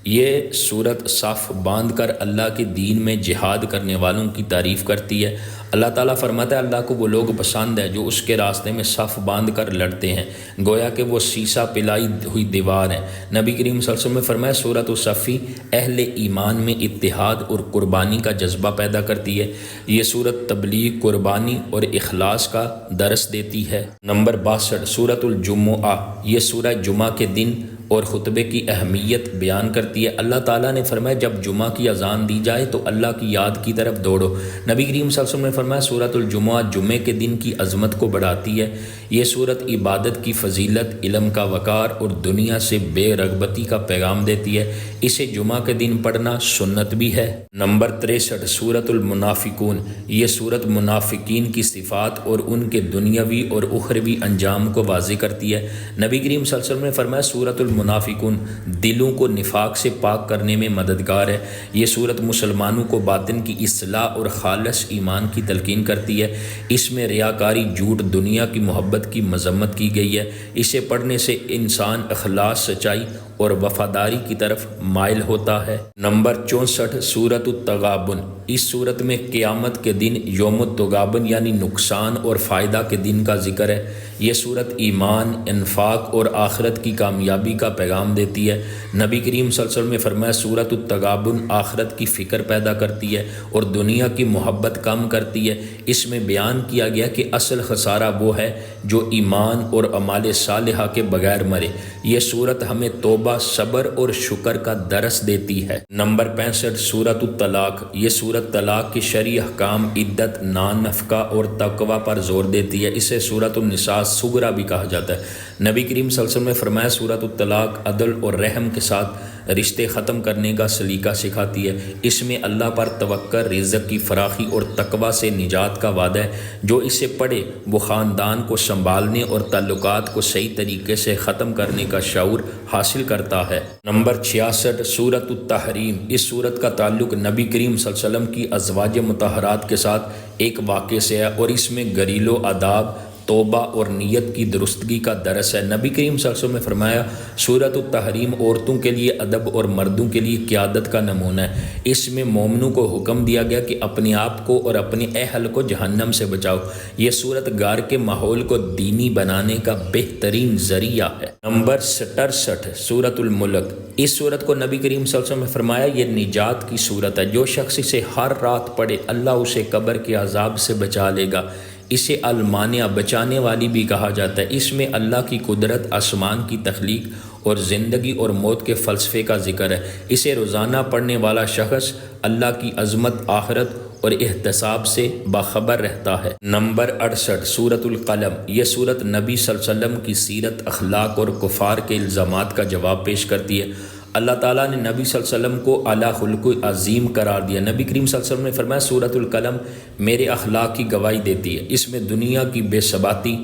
یہ سورت صف باندھ کر اللہ کے دین میں جہاد کرنے والوں کی تعریف کرتی ہے۔ اللہ تعالیٰ فرماتا ہے اللہ کو وہ لوگ پسند ہے جو اس کے راستے میں صف باندھ کر لڑتے ہیں، گویا کہ وہ سیسا پلائی ہوئی دیوار ہیں۔ نبی کریم صلی اللہ علیہ وسلم نے فرمایا سورۃ الصف اہل ایمان میں اتحاد اور قربانی کا جذبہ پیدا کرتی ہے۔ یہ سورت تبلیغ، قربانی اور اخلاص کا درس دیتی ہے۔ نمبر 62 سورۃ الجمعہ، یہ سورہ جمعہ کے دن اور خطبے کی اہمیت بیان کرتی ہے۔ اللہ تعالیٰ نے فرمایا جب جمعہ کی اذان دی جائے تو اللہ کی یاد کی طرف دوڑو۔ نبی کریم صلی اللہ علیہ وسلم نے فرمایا سورۃ الجمعہ جمعے کے دن کی عظمت کو بڑھاتی ہے۔ یہ سورت عبادت کی فضیلت، علم کا وقار اور دنیا سے بے رغبتی کا پیغام دیتی ہے۔ اسے جمعہ کے دن پڑھنا سنت بھی ہے۔ نمبر 63 سورۃ المنافقون، یہ سورت منافقین کی صفات اور ان کے دنیاوی اور اخروی انجام کو واضح کرتی ہے۔ نبی کریم صلی اللہ علیہ وسلم نے فرمایا سورۃ المنافقون دلوں کو نفاق سے پاک کرنے میں مددگار ہے۔ یہ سورت مسلمانوں کو باطن کی اصلاح اور خالص ایمان کی تلقین کرتی ہے۔ اس میں ریاکاری، جھوٹ، دنیا کی محبت کی مذمت کی گئی ہے۔ اسے پڑھنے سے انسان اخلاص، سچائی اور وفاداری کی طرف مائل ہوتا ہے۔ نمبر 64 سورۃ التغابن، اس سورت میں قیامت کے دن یوم التغابن یعنی نقصان اور فائدہ کے دن کا ذکر ہے۔ یہ سورت ایمان، انفاق اور آخرت کی کامیابی کا پیغام دیتی ہے۔ نبی کریم صلی اللہ علیہ وسلم نے فرمایا سورۃ التغابن آخرت کی فکر پیدا کرتی ہے اور دنیا کی محبت کم کرتی ہے۔ اس میں بیان کیا گیا کہ اصل خسارہ وہ ہے جو ایمان اور اعمال صالحہ کے بغیر مرے۔ یہ سورت ہمیں توبہ، صبر اور شکر کا درس دیتی ہے۔ نمبر 65 سورۃ الطلاق، یہ سورت طلاق کے شرعی احکام، عدت، نان نفقہ اور تقوی پر زور دیتی ہے۔ اسے سورۃ النساء صغریٰ بھی کہا جاتا ہے۔ نبی کریم صلی اللہ علیہ وسلم نے فرمایا سورۃ الطلاق عدل اور رحم کے ساتھ رشتے ختم کرنے کا سلیقہ سکھاتی ہے۔ اس میں اللہ پر توکل، رزق کی فراخی اور تقوی سے نجات کا وعدہ ہے۔ جو اسے پڑھے وہ خاندان کو سنبھالنے اور تعلقات کو صحیح طریقے سے ختم کرنے کا شعور حاصل کرتا ہے۔ نمبر 66 سورۃ التحریم، اس سورت کا تعلق نبی کریم صلی اللہ علیہ وسلم کی ازواج مطہرات کے ساتھ ایک واقعے سے ہے اور اس میں گھریلو آداب، توبہ اور نیت کی درستگی کا درس ہے۔ نبی کریم صلی اللہ علیہ وسلم نے فرمایا سورۃ التحریم عورتوں کے لیے ادب اور مردوں کے لیے قیادت کا نمونہ ہے۔ اس میں مومنوں کو حکم دیا گیا کہ اپنے آپ کو اور اپنے اہل کو جہنم سے بچاؤ۔ یہ سورت گھر کے ماحول کو دینی بنانے کا بہترین ذریعہ ہے۔ نمبر 67 سورۃ الملک، اس سورت کو نبی کریم صلی اللہ علیہ وسلم نے فرمایا یہ نجات کی سورت ہے۔ جو شخص اسے ہر رات پڑھے اللہ اسے قبر کے عذاب سے بچا لے گا۔ اسے المانع، بچانے والی بھی کہا جاتا ہے۔ اس میں اللہ کی قدرت، آسمان کی تخلیق اور زندگی اور موت کے فلسفے کا ذکر ہے۔ اسے روزانہ پڑھنے والا شخص اللہ کی عظمت، آخرت اور احتساب سے باخبر رہتا ہے۔ نمبر 68 سورۃ القلم، یہ سورت نبی صلی اللہ علیہ وسلم کی سیرت، اخلاق اور کفار کے الزامات کا جواب پیش کرتی ہے۔ اللہ تعالیٰ نے نبی صلی اللہ علیہ وسلم کو اعلیٰ خلق عظیم قرار دیا۔ نبی کریم صلی اللہ علیہ وسلم نے فرمایا سورۃ القلم میرے اخلاق کی گواہی دیتی ہے۔ اس میں دنیا کی بے ثباتی،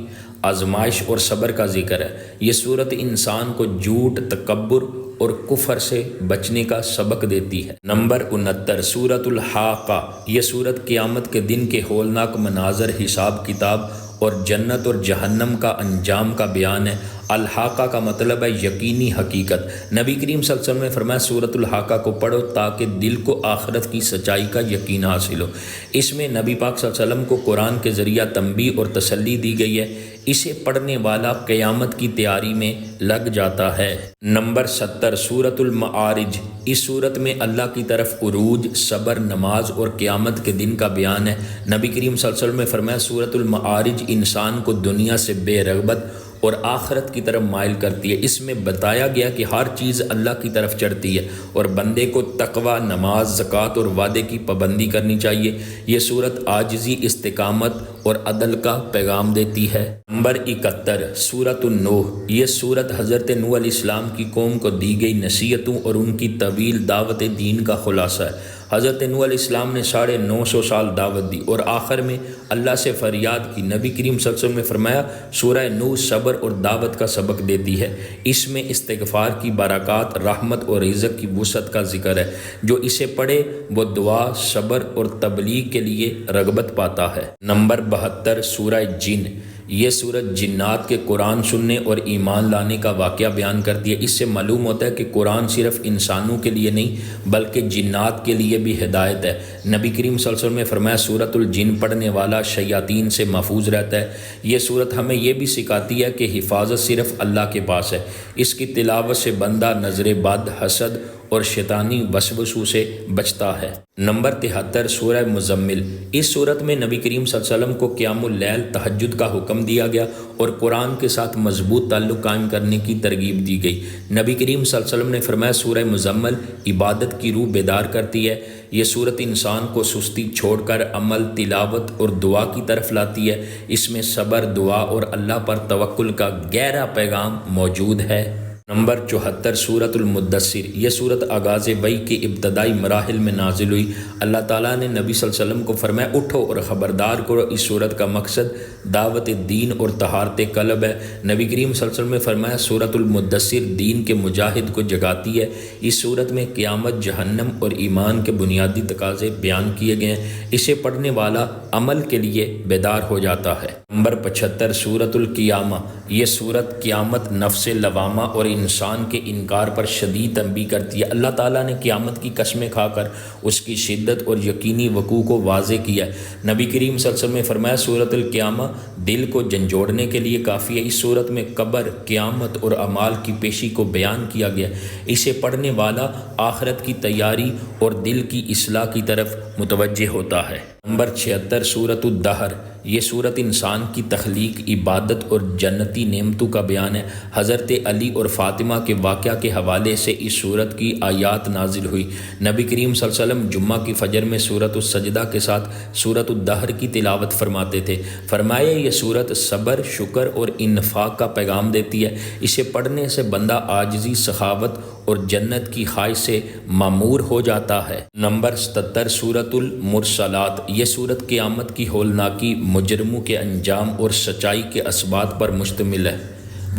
آزمائش اور صبر کا ذکر ہے۔ یہ سورت انسان کو جھوٹ، تکبر اور کفر سے بچنے کا سبق دیتی ہے۔ نمبر 69 سورۃ الحاقہ، یہ سورت قیامت کے دن کے ہولناک مناظر، حساب کتاب اور جنت اور جہنم کا انجام کا بیان ہے۔ الحاقہ کا مطلب ہے یقینی حقیقت۔ نبی کریم صلی اللہ علیہ وسلم نے فرمایا سورۃ الحاقہ کو پڑھو تاکہ دل کو آخرت کی سچائی کا یقین حاصل ہو۔ اس میں نبی پاک صلی اللہ علیہ وسلم کو قرآن کے ذریعہ تنبیہ اور تسلی دی گئی ہے، اسے پڑھنے والا قیامت کی تیاری میں لگ جاتا ہے۔ نمبر 70 سورۃ المعارج، اس سورت میں اللہ کی طرف عروج، صبر، نماز اور قیامت کے دن کا بیان ہے۔ نبی کریم صلی اللہ علیہ وسلم نے فرمایا سورۃ المعارج انسان کو دنیا سے بے رغبت اور آخرت کی طرف مائل کرتی ہے۔ اس میں بتایا گیا کہ ہر چیز اللہ کی طرف چڑھتی ہے اور بندے کو تقوی، نماز، زکوٰۃ اور وعدے کی پابندی کرنی چاہیے۔ یہ صورت عاجزی، استقامت اور عدل کا پیغام دیتی ہے۔ نمبر 71 سورۃ النوح، یہ صورت حضرت نوح علیہ السلام کی قوم کو دی گئی نصیحتوں اور ان کی طویل دعوت دین کا خلاصہ ہے۔ حضرت نوح علیہ السلام نے 950 سال دعوت دی اور آخر میں اللہ سے فریاد کی۔ نبی کریم صلی اللہ علیہ وسلم نے فرمایا سورہ نوح صبر اور دعوت کا سبق دیتی ہے۔ اس میں استغفار کی برکات، رحمت اور رزق کی وسعت کا ذکر ہے۔ جو اسے پڑھے وہ دعا، صبر اور تبلیغ کے لیے رغبت پاتا ہے۔ نمبر 72 سورہ جن، یہ سورت جنات کے قرآن سننے اور ایمان لانے کا واقعہ بیان کرتی ہے۔ اس سے معلوم ہوتا ہے کہ قرآن صرف انسانوں کے لیے نہیں بلکہ جنات کے لیے بھی ہدایت ہے۔ نبی کریم صلی اللہ علیہ وسلم نے فرمایا سورۃ الجن پڑھنے والا شیاطین سے محفوظ رہتا ہے۔ یہ سورت ہمیں یہ بھی سکھاتی ہے کہ حفاظت صرف اللہ کے پاس ہے۔ اس کی تلاوت سے بندہ نظر بد، حسد اور شیطانی وسوسوں سے بچتا ہے۔ نمبر 73 سورہ مزمل، اس صورت میں نبی کریم صلی اللہ علیہ وسلم کو قیام اللیل، تہجد کا حکم دیا گیا اور قرآن کے ساتھ مضبوط تعلق قائم کرنے کی ترغیب دی گئی۔ نبی کریم صلی اللہ علیہ وسلم نے فرمایا سورہ مزمل عبادت کی روح بیدار کرتی ہے۔ یہ صورت انسان کو سستی چھوڑ کر عمل، تلاوت اور دعا کی طرف لاتی ہے۔ اس میں صبر، دعا اور اللہ پر توکل کا گہرا پیغام موجود ہے۔ نمبر 74 سورۃ المدثر، یہ صورت آغاز وحی کے ابتدائی مراحل میں نازل ہوئی۔ اللہ تعالیٰ نے نبی صلی اللہ علیہ وسلم کو فرمایا اٹھو اور خبردار کرو۔ اس صورت کا مقصد دعوت دین اور طہارت قلب ہے۔ نبی کریم صلی اللہ علیہ وسلم نے فرمایا سورۃ المدثر دین کے مجاہد کو جگاتی ہے۔ اس صورت میں قیامت، جہنم اور ایمان کے بنیادی تقاضے بیان کیے گئے ہیں۔ اسے پڑھنے والا عمل کے لیے بیدار ہو جاتا ہے۔ نمبر 75 سورۃ القیامہ، یہ صورت قیامت، نفس لوامہ اور انسان کے انکار پر شدید تنبیہ کرتی ہے۔ اللہ تعالیٰ نے قیامت کی قسمیں کھا کر اس کی شدت اور یقینی وقوع کو واضح کیا ہے۔ نبی کریم صلی اللہ علیہ وسلم نے فرمایا سورۃ القیامہ دل کو جھنجھوڑنے کے لیے کافی ہے۔ اس صورت میں قبر، قیامت اور اعمال کی پیشی کو بیان کیا گیا۔ اسے پڑھنے والا آخرت کی تیاری اور دل کی اصلاح کی طرف متوجہ ہوتا ہے۔ نمبر 76 سورۃ الدہر، یہ صورت انسان کی تخلیق، عبادت اور جنتی نعمتوں کا بیان ہے۔ حضرت علی اور فاطمہ کے واقعہ کے حوالے سے اس صورت کی آیات نازل ہوئی۔ نبی کریم صلی اللہ علیہ وسلم جمعہ کی فجر میں سورۃ السجدہ کے ساتھ سورۃ الدہر کی تلاوت فرماتے تھے۔ فرمایا یہ صورت صبر، شکر اور انفاق کا پیغام دیتی ہے۔ اسے پڑھنے سے بندہ عاجزی، سخاوت اور جنت کی خواہش سے معمور ہو جاتا ہے۔ نمبر 77 سورۃ المرسلات، یہ صورت قیامت کی ہولناکی، مجرموں کے انجام اور سچائی کے اسباب پر مشتمل ہے۔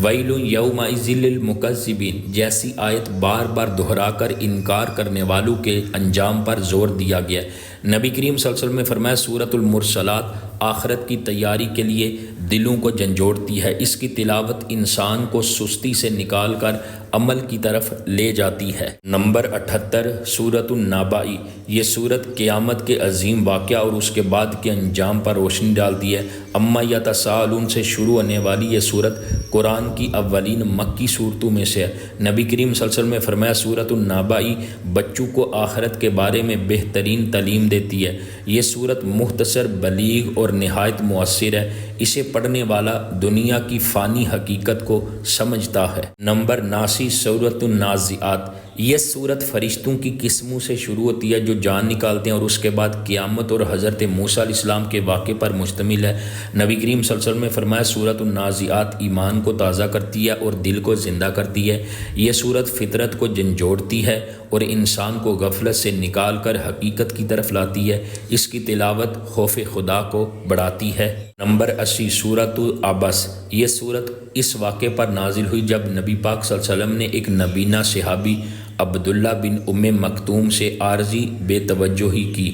ویل یومئذ للمکذبین جیسی آیت بار بار دہرا کر انکار کرنے والوں کے انجام پر زور دیا گیا ہے۔ نبی کریم صلی اللہ علیہ وسلم نے فرمایا سورۃ المرسلات آخرت کی تیاری کے لیے دلوں کو جھنجھوڑتی ہے۔ اس کی تلاوت انسان کو سستی سے نکال کر عمل کی طرف لے جاتی ہے۔ نمبر 78 سورۃ النبأ، یہ سورت قیامت کے عظیم واقعہ اور اس کے بعد کے انجام پر روشنی ڈالتی ہے۔ اما یتساءلون سے شروع ہونے والی یہ سورت قرآن کی اولین مکی صورتوں میں سے ہے۔ نبی کریم صلی اللہ علیہ وسلم نے فرمایا سورۃ النبأ بچوں کو آخرت کے بارے میں بہترین تعلیم دیتی ہے۔ یہ سورت مختصر، بلیغ اور نہایت مؤثر ہے۔ اسے پڑھنے والا دنیا کی فانی حقیقت کو سمجھتا ہے۔ نمبر 79 سورۃ النازعات، یہ سورت فرشتوں کی قسموں سے شروع ہوتی ہے جو جان نکالتے ہیں اور اس کے بعد قیامت اور حضرت موسیٰ علیہ السلام کے واقعے پر مشتمل ہے۔ نبی کریم صلی اللہ علیہ وسلم نے فرمایا سورۃ النازعات ایمان کو تازہ کرتی ہے اور دل کو زندہ کرتی ہے۔ یہ سورت فطرت کو جھنجھوڑتی ہے اور انسان کو غفلت سے نکال کر حقیقت کی طرف لاتی ہے۔ اس کی تلاوت خوف خدا کو بڑھاتی ہے۔ نمبر 80 سورۃ العبس، یہ سورت اس واقعے پر نازل ہوئی جب نبی پاک صلی اللہ علیہ وسلم نے ایک نبینہ صحابی عبداللہ بن ام مکتوم سے عارضی بے توجہی کی۔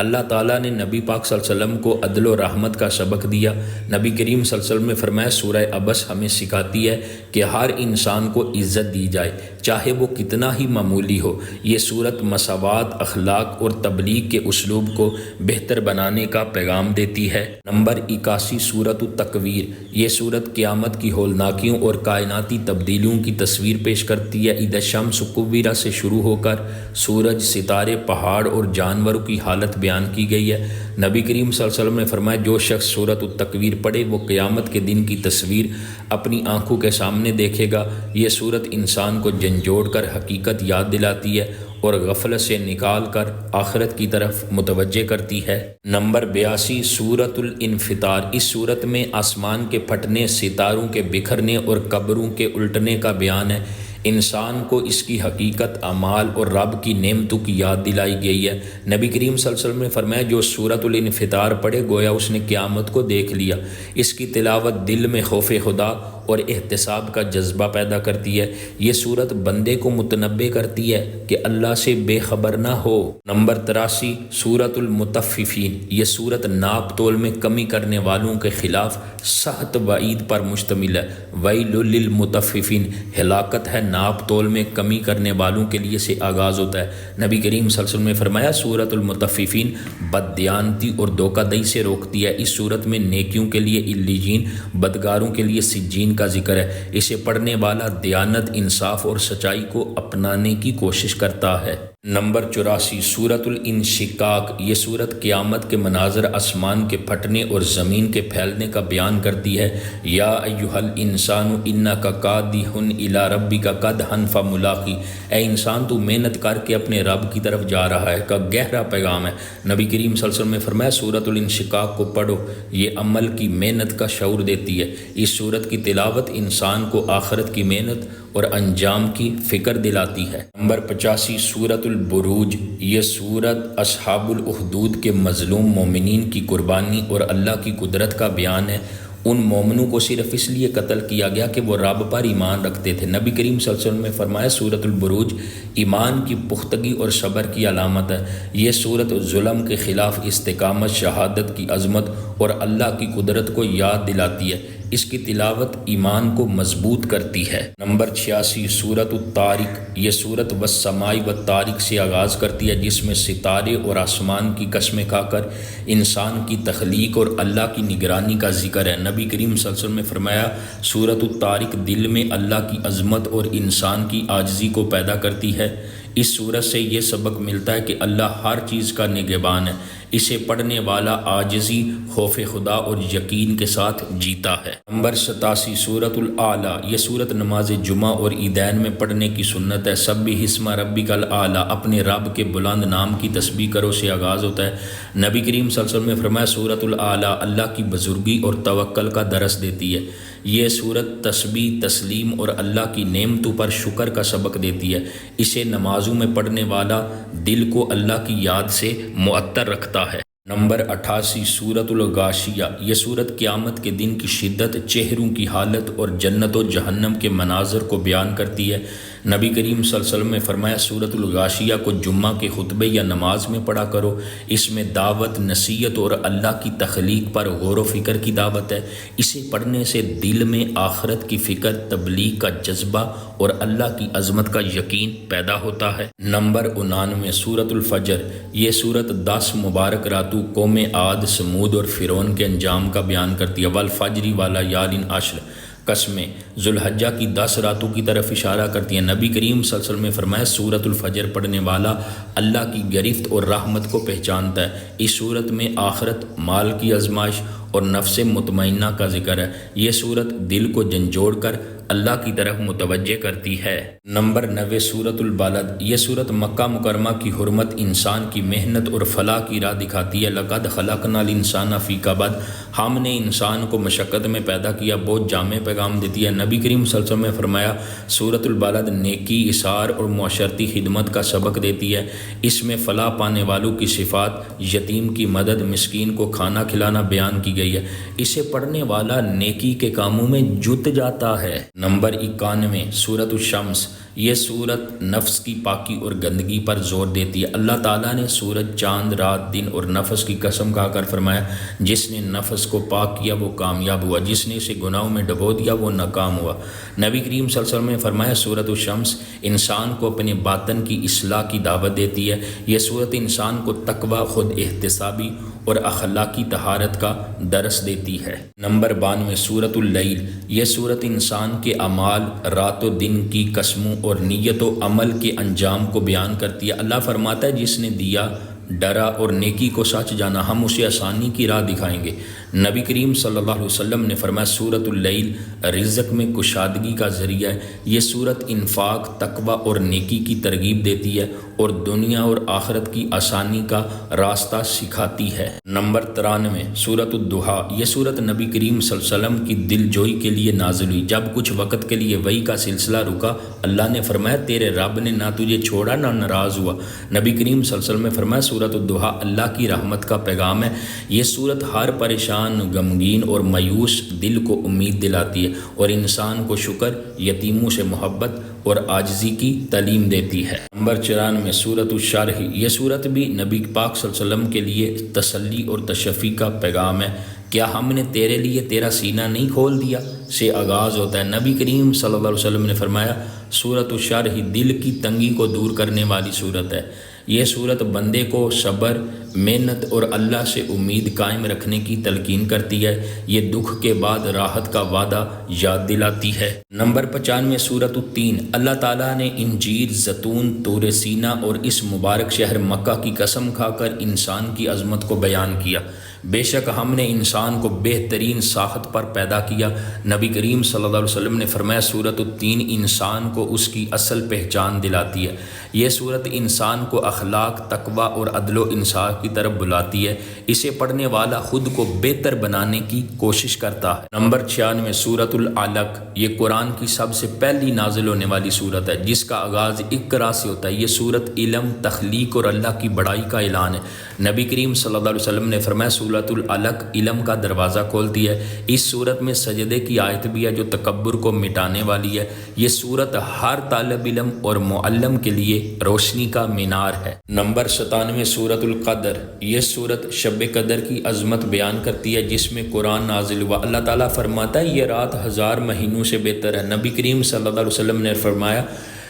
اللہ تعالیٰ نے نبی پاک صلی اللہ علیہ وسلم کو عدل و رحمت کا سبق دیا۔ نبی کریم صلی اللہ علیہ وسلم نے فرمایا سورہ عبس ہمیں سکھاتی ہے کہ ہر انسان کو عزت دی جائے چاہے وہ کتنا ہی معمولی ہو۔ یہ صورت مساوات، اخلاق اور تبلیغ کے اسلوب کو بہتر بنانے کا پیغام دیتی ہے۔ نمبر 81 سورۃ التکویر، یہ صورت قیامت کی ہولناکیوں اور کائناتی تبدیلیوں کی تصویر پیش کرتی ہے۔ اذا الشمس کورت سے شروع ہو کر سورج، ستارے، پہاڑ اور جانوروں کی حالت بیان کی گئی ہے۔ نبی کریم صلی اللہ علیہ وسلم نے فرمایا جو شخص سورۃ التکویر پڑھے وہ قیامت کے دن کی تصویر اپنی آنکھوں کے سامنے دیکھے گا۔ یہ صورت انسان کو جھنجھوڑ کر حقیقت یاد دلاتی ہے اور غفلت سے نکال کر آخرت کی طرف متوجہ کرتی ہے۔ نمبر 82 سورۃ الانفطار، اس صورت میں آسمان کے پھٹنے، ستاروں کے بکھرنے اور قبروں کے الٹنے کا بیان ہے۔ انسان کو اس کی حقیقت، اعمال اور رب کی نعمتوں کی یاد دلائی گئی ہے۔ نبی کریم صلی اللہ علیہ وسلم نے فرمایا جو سورۃ الانفطار پڑھے گویا اس نے قیامت کو دیکھ لیا۔ اس کی تلاوت دل میں خوف خدا اور احتساب کا جذبہ پیدا کرتی ہے۔ یہ صورت بندے کو متنبہ کرتی ہے کہ اللہ سے بے خبر نہ ہو۔ نمبر 83 سورۃ المطففین، یہ صورت ناپ تول میں کمی کرنے والوں کے خلاف سخت وعید پر مشتمل ہے۔ ویل للمطففین، ہلاکت ہے ناپ تول میں کمی کرنے والوں کے لیے سے آغاز ہوتا ہے۔ نبی کریم صلی اللہ علیہ وسلم نے فرمایا سورۃ المطففین بددیانتی اور دھوکہ دہی سے روکتی ہے۔ اس صورت میں نیکیوں کے لیے علیین، بدکاروں کے لیے سجین کا ذکر ہے۔ اسے پڑھنے والا دیانت، انصاف اور سچائی کو اپنانے کی کوشش کرتا ہے۔ نمبر 84 سورۃ الانشقاق، یہ صورت قیامت کے مناظر، آسمان کے پھٹنے اور زمین کے پھیلنے کا بیان کرتی ہے۔ یا ایھا الانسان انک کادح الی ربک کدحا فملاقی، اے انسان تو محنت کر کے اپنے رب کی طرف جا رہا ہے، کا گہرا پیغام ہے۔ نبی کریم صلی اللہ علیہ وسلم نے فرمایا سورۃ الانشقاق کو پڑھو، یہ عمل کی محنت کا شعور دیتی ہے۔ اس صورت کی تلاوت انسان کو آخرت کی محنت اور انجام کی فکر دلاتی ہے۔ نمبر 85 سورۃ البروج، یہ سورت اصحاب الاخدود کے مظلوم مومنین کی قربانی اور اللہ کی قدرت کا بیان ہے۔ ان مومنوں کو صرف اس لیے قتل کیا گیا کہ وہ رب پر ایمان رکھتے تھے۔ نبی کریم صلی اللہ علیہ وسلم نے فرمایا سورۃ البروج ایمان کی پختگی اور صبر کی علامت ہے۔ یہ سورت ظلم کے خلاف استقامت، شہادت کی عظمت اور اللہ کی قدرت کو یاد دلاتی ہے۔ اس کی تلاوت ایمان کو مضبوط کرتی ہے۔ نمبر 86 سورۃ الطارق، یہ سورت والسماء والطارق سے آغاز کرتی ہے جس میں ستارے اور آسمان کی قسمیں کھا کر انسان کی تخلیق اور اللہ کی نگرانی کا ذکر ہے۔ نبی کریم صلی اللہ علیہ وسلم نے فرمایا سورۃ الطارق دل میں اللہ کی عظمت اور انسان کی عاجزی کو پیدا کرتی ہے۔ اس سورت سے یہ سبق ملتا ہے کہ اللہ ہر چیز کا نگہبان ہے۔ اسے پڑھنے والا عاجزی، خوف خدا اور یقین کے ساتھ جیتا ہے۔ نمبر 87 سورۃ الاعلیٰ، یہ سورت نماز جمعہ اور عیدین میں پڑھنے کی سنت ہے۔ سبح اسم ربک الاعلیٰ، اپنے رب کے بلند نام کی تسبیح کرو سے آغاز ہوتا ہے۔ نبی کریم صلی اللہ علیہ وسلم نے فرمایا سورۃ الاعلیٰ اللہ کی بزرگی اور توکل کا درس دیتی ہے۔ یہ سورت تسبیح، تسلیم اور اللہ کی نعمتوں پر شکر کا سبق دیتی ہے۔ اسے نمازوں میں پڑھنے والا دل کو اللہ کی یاد سے معطر رکھتا ہے۔ نمبر 88 سورۃ الغاشیہ، یہ سورت قیامت کے دن کی شدت، چہروں کی حالت اور جنت و جہنم کے مناظر کو بیان کرتی ہے۔ نبی کریم صلی اللہ علیہ وسلم نے فرمایا سورۃ الغاشیہ کو جمعہ کے خطبے یا نماز میں پڑھا کرو۔ اس میں دعوت، نصیحت اور اللہ کی تخلیق پر غور و فکر کی دعوت ہے۔ اسے پڑھنے سے دل میں آخرت کی فکر، تبلیغ کا جذبہ اور اللہ کی عظمت کا یقین پیدا ہوتا ہے۔ نمبر 99 سورۃ الفجر، یہ سورت 10 مبارک راتوں قوم عاد، سمود اور فرعون کے انجام کا بیان کرتی ہے۔ والفجر والیال عشر، قسمیں ذو الحجہ کی 10 راتوں کی طرف اشارہ کرتی ہیں۔ نبی کریم صلی اللہ علیہ وسلم نے فرمایا سورۃ الفجر پڑھنے والا اللہ کی گرفت اور رحمت کو پہچانتا ہے۔ اس صورت میں آخرت، مال کی آزمائش اور نفس مطمئنہ کا ذکر ہے۔ یہ صورت دل کو جھنجھوڑ کر اللہ کی طرف متوجہ کرتی ہے۔ نمبر 90 سورۃ البلد، یہ سورت مکہ مکرمہ کی حرمت، انسان کی محنت اور فلاح کی راہ دکھاتی ہے۔ لقد خلقنا الانسان فی کبد، ہم نے انسان کو مشقت میں پیدا کیا، بہت جامع پیغام دیتی ہے۔ نبی کریم صلی اللہ علیہ وسلم نے فرمایا سورۃ البلد نیکی، اثار اور معاشرتی خدمت کا سبق دیتی ہے۔ اس میں فلاح پانے والوں کی صفات، یتیم کی مدد، مسکین کو کھانا کھلانا بیان کی گئی ہے، اسے پڑھنے والا نیکی کے کاموں میں جت جاتا ہے۔ نمبر 91 سورۃ الشمس، یہ سورت نفس کی پاکی اور گندگی پر زور دیتی ہے۔ اللہ تعالیٰ نے سورج، چاند، رات، دن اور نفس کی قسم کھا کر فرمایا، جس نے نفس کو پاک کیا وہ کامیاب ہوا، جس نے اسے گناہوں میں ڈبو دیا وہ ناکام ہوا۔ نبی کریم صلی اللہ علیہ وسلم نے فرمایا سورۃ الشمس انسان کو اپنے باطن کی اصلاح کی دعوت دیتی ہے۔ یہ سورت انسان کو تقوی، خود احتسابی اور اخلاقی طہارت کا درس دیتی ہے۔ نمبر 92 سورۃ اللیل، یہ سورت انسان کے اعمال، رات و دن کی قسموں اور نیت و عمل کے انجام کو بیان کرتی ہے۔ اللہ فرماتا ہے جس نے دیا، ڈرا اور نیکی کو سچ جانا، ہم اسے آسانی کی راہ دکھائیں گے۔ نبی کریم صلی اللہ علیہ وسلم نے فرمایا سورۃ اللیل رزق میں کشادگی کا ذریعہ ہے۔ یہ سورت انفاق، تقوی اور نیکی کی ترغیب دیتی ہے اور دنیا اور آخرت کی آسانی کا راستہ سکھاتی ہے۔ نمبر 93 سورۃ الضحیٰ، یہ سورت نبی کریم صلی اللہ علیہ وسلم کی دل جوئی کے لیے نازل ہوئی۔ جب کچھ وقت کے لیے وحی کا سلسلہ رکا، اللہ نے فرمایا تیرے رب نے نہ تجھے چھوڑا نہ ناراض ہوا۔ نبی کریم صلی اللہ علیہ وسلم نے فرمایا سورۃ الضحیٰ اللہ کی رحمت کا پیغام ہے۔ یہ سورت ہر پریشان، غمگین اور مایوس دل کو امید دلاتی ہے اور انسان کو شکر، یتیموں سے محبت اور عاجزی کی تعلیم دیتی ہے۔ نمبر 94 سورۃ الشرح، یہ سورت بھی نبی پاک صلی اللہ علیہ وسلم کے لیے تسلی اور تشفی کا پیغام ہے۔ کیا ہم نے تیرے لیے تیرا سینہ نہیں کھول دیا سے آغاز ہوتا ہے۔ نبی کریم صلی اللہ علیہ وسلم نے فرمایا سورۃ الشرح دل کی تنگی کو دور کرنے والی سورت ہے۔ یہ سورت بندے کو صبر، محنت اور اللہ سے امید قائم رکھنے کی تلقین کرتی ہے۔ یہ دکھ کے بعد راحت کا وعدہ یاد دلاتی ہے۔ نمبر 95 سورۃ التین، اللہ تعالیٰ نے انجیر، زیتون، طور سینا اور اس مبارک شہر مکہ کی قسم کھا کر انسان کی عظمت کو بیان کیا۔ بے شک ہم نے انسان کو بہترین ساخت پر پیدا کیا۔ نبی کریم صلی اللہ علیہ وسلم نے فرمایا سورۃ التین انسان کو اس کی اصل پہچان دلاتی ہے۔ یہ سورت انسان کو اخلاق، تقوی اور عدل و انصاف کی طرف بلاتی ہے۔ اسے پڑھنے والا خود کو بہتر بنانے کی کوشش کرتا ہے۔ نمبر 96 سورۃ العلق، یہ قرآن کی سب سے پہلی نازل ہونے والی سورت ہے جس کا آغاز اقرا سے ہوتا ہے۔ یہ سورت علم، تخلیق اور اللہ کی بڑائی کا اعلان ہے۔ نبی کریم صلی اللہ علیہ وسلم نے فرمایا سورۃ العلق علم کا دروازہ کھولتی ہے۔ اس سورت میں سجدے کی آیت بھی ہے جو تکبر کو مٹانے والی ہے۔ یہ سورت ہر طالب علم اور معلم کے لیے روشنی کا مینار ہے۔ نمبر 97 سورۃ القدر، یہ سورت شب قدر کی عظمت بیان کرتی ہے جس میں قرآن نازل ہوا۔ اللہ تعالیٰ فرماتا ہے یہ رات 1000 مہینوں سے بہتر ہے۔ نبی کریم صلی اللہ علیہ وسلم نے فرمایا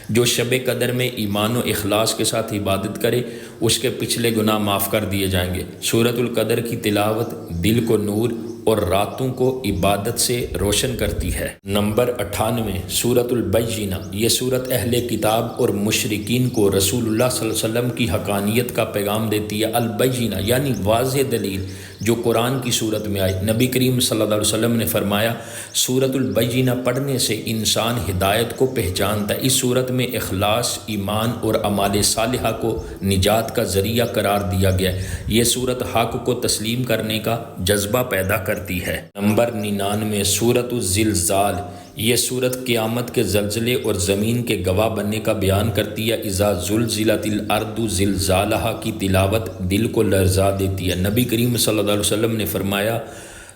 جو شب قدر میں ایمان و اخلاص کے ساتھ عبادت کرے اس کے پچھلے گناہ معاف کر دیے جائیں گے۔ سورۃ القدر کی تلاوت دل کو نور اور راتوں کو عبادت سے روشن کرتی ہے۔ نمبر 98 سورۃ البینہ، یہ سورت اہل کتاب اور مشرکین کو رسول اللہ صلی اللہ علیہ وسلم کی حقانیت کا پیغام دیتی ہے۔ البینہ یعنی واضح دلیل جو قرآن کی صورت میں آئی۔ نبی کریم صلی اللہ علیہ وسلم نے فرمایا سورۃ البینہ پڑھنے سے انسان ہدایت کو پہچانتا ہے۔ اس صورت میں اخلاص، ایمان اور اعمال صالحہ کو نجات کا ذریعہ قرار دیا گیا ہے۔ یہ صورت حق کو تسلیم کرنے کا جذبہ پیدا کرتی ہے۔ نمبر 99 سورۃ الزلزال، یہ صورت قیامت کے زلزلے اور زمین کے گواہ بننے کا بیان کرتی ہے۔ اذا زلزلت الارض زلزالہا کی تلاوت دل کو لرزا دیتی ہے۔ نبی کریم صلی اللہ علیہ وسلم نے فرمایا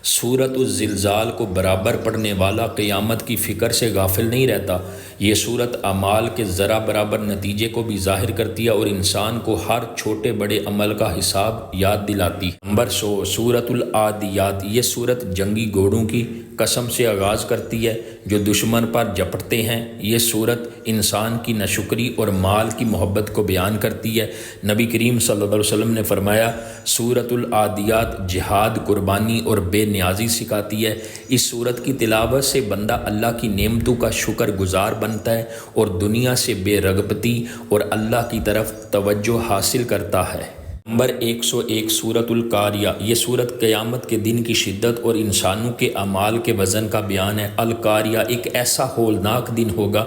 سورۃ الزلزال کو برابر پڑھنے والا قیامت کی فکر سے غافل نہیں رہتا۔ یہ صورت اعمال کے ذرا برابر نتیجے کو بھی ظاہر کرتی ہے اور انسان کو ہر چھوٹے بڑے عمل کا حساب یاد دلاتی ہے۔ نمبر 100 سورۃ العادیات، یہ صورت جنگی گھوڑوں کی قسم سے آغاز کرتی ہے جو دشمن پر جپٹتے ہیں۔ یہ صورت انسان کی ناشکری اور مال کی محبت کو بیان کرتی ہے۔ نبی کریم صلی اللہ علیہ وسلم نے فرمایا سورۃ العادیات جہاد، قربانی اور بے نیازی سکھاتی ہے۔ اس صورت کی تلاوت سے بندہ اللہ کی نعمتوں کا شکر گزار بنتا ہے اور دنیا سے بے رغبتی اور اللہ کی طرف توجہ حاصل کرتا ہے۔ نمبر 101 سورۃ القاریہ، یہ سورت قیامت کے دن کی شدت اور انسانوں کے اعمال کے وزن کا بیان ہے۔ القاریہ ایک ایسا ہولناک دن ہوگا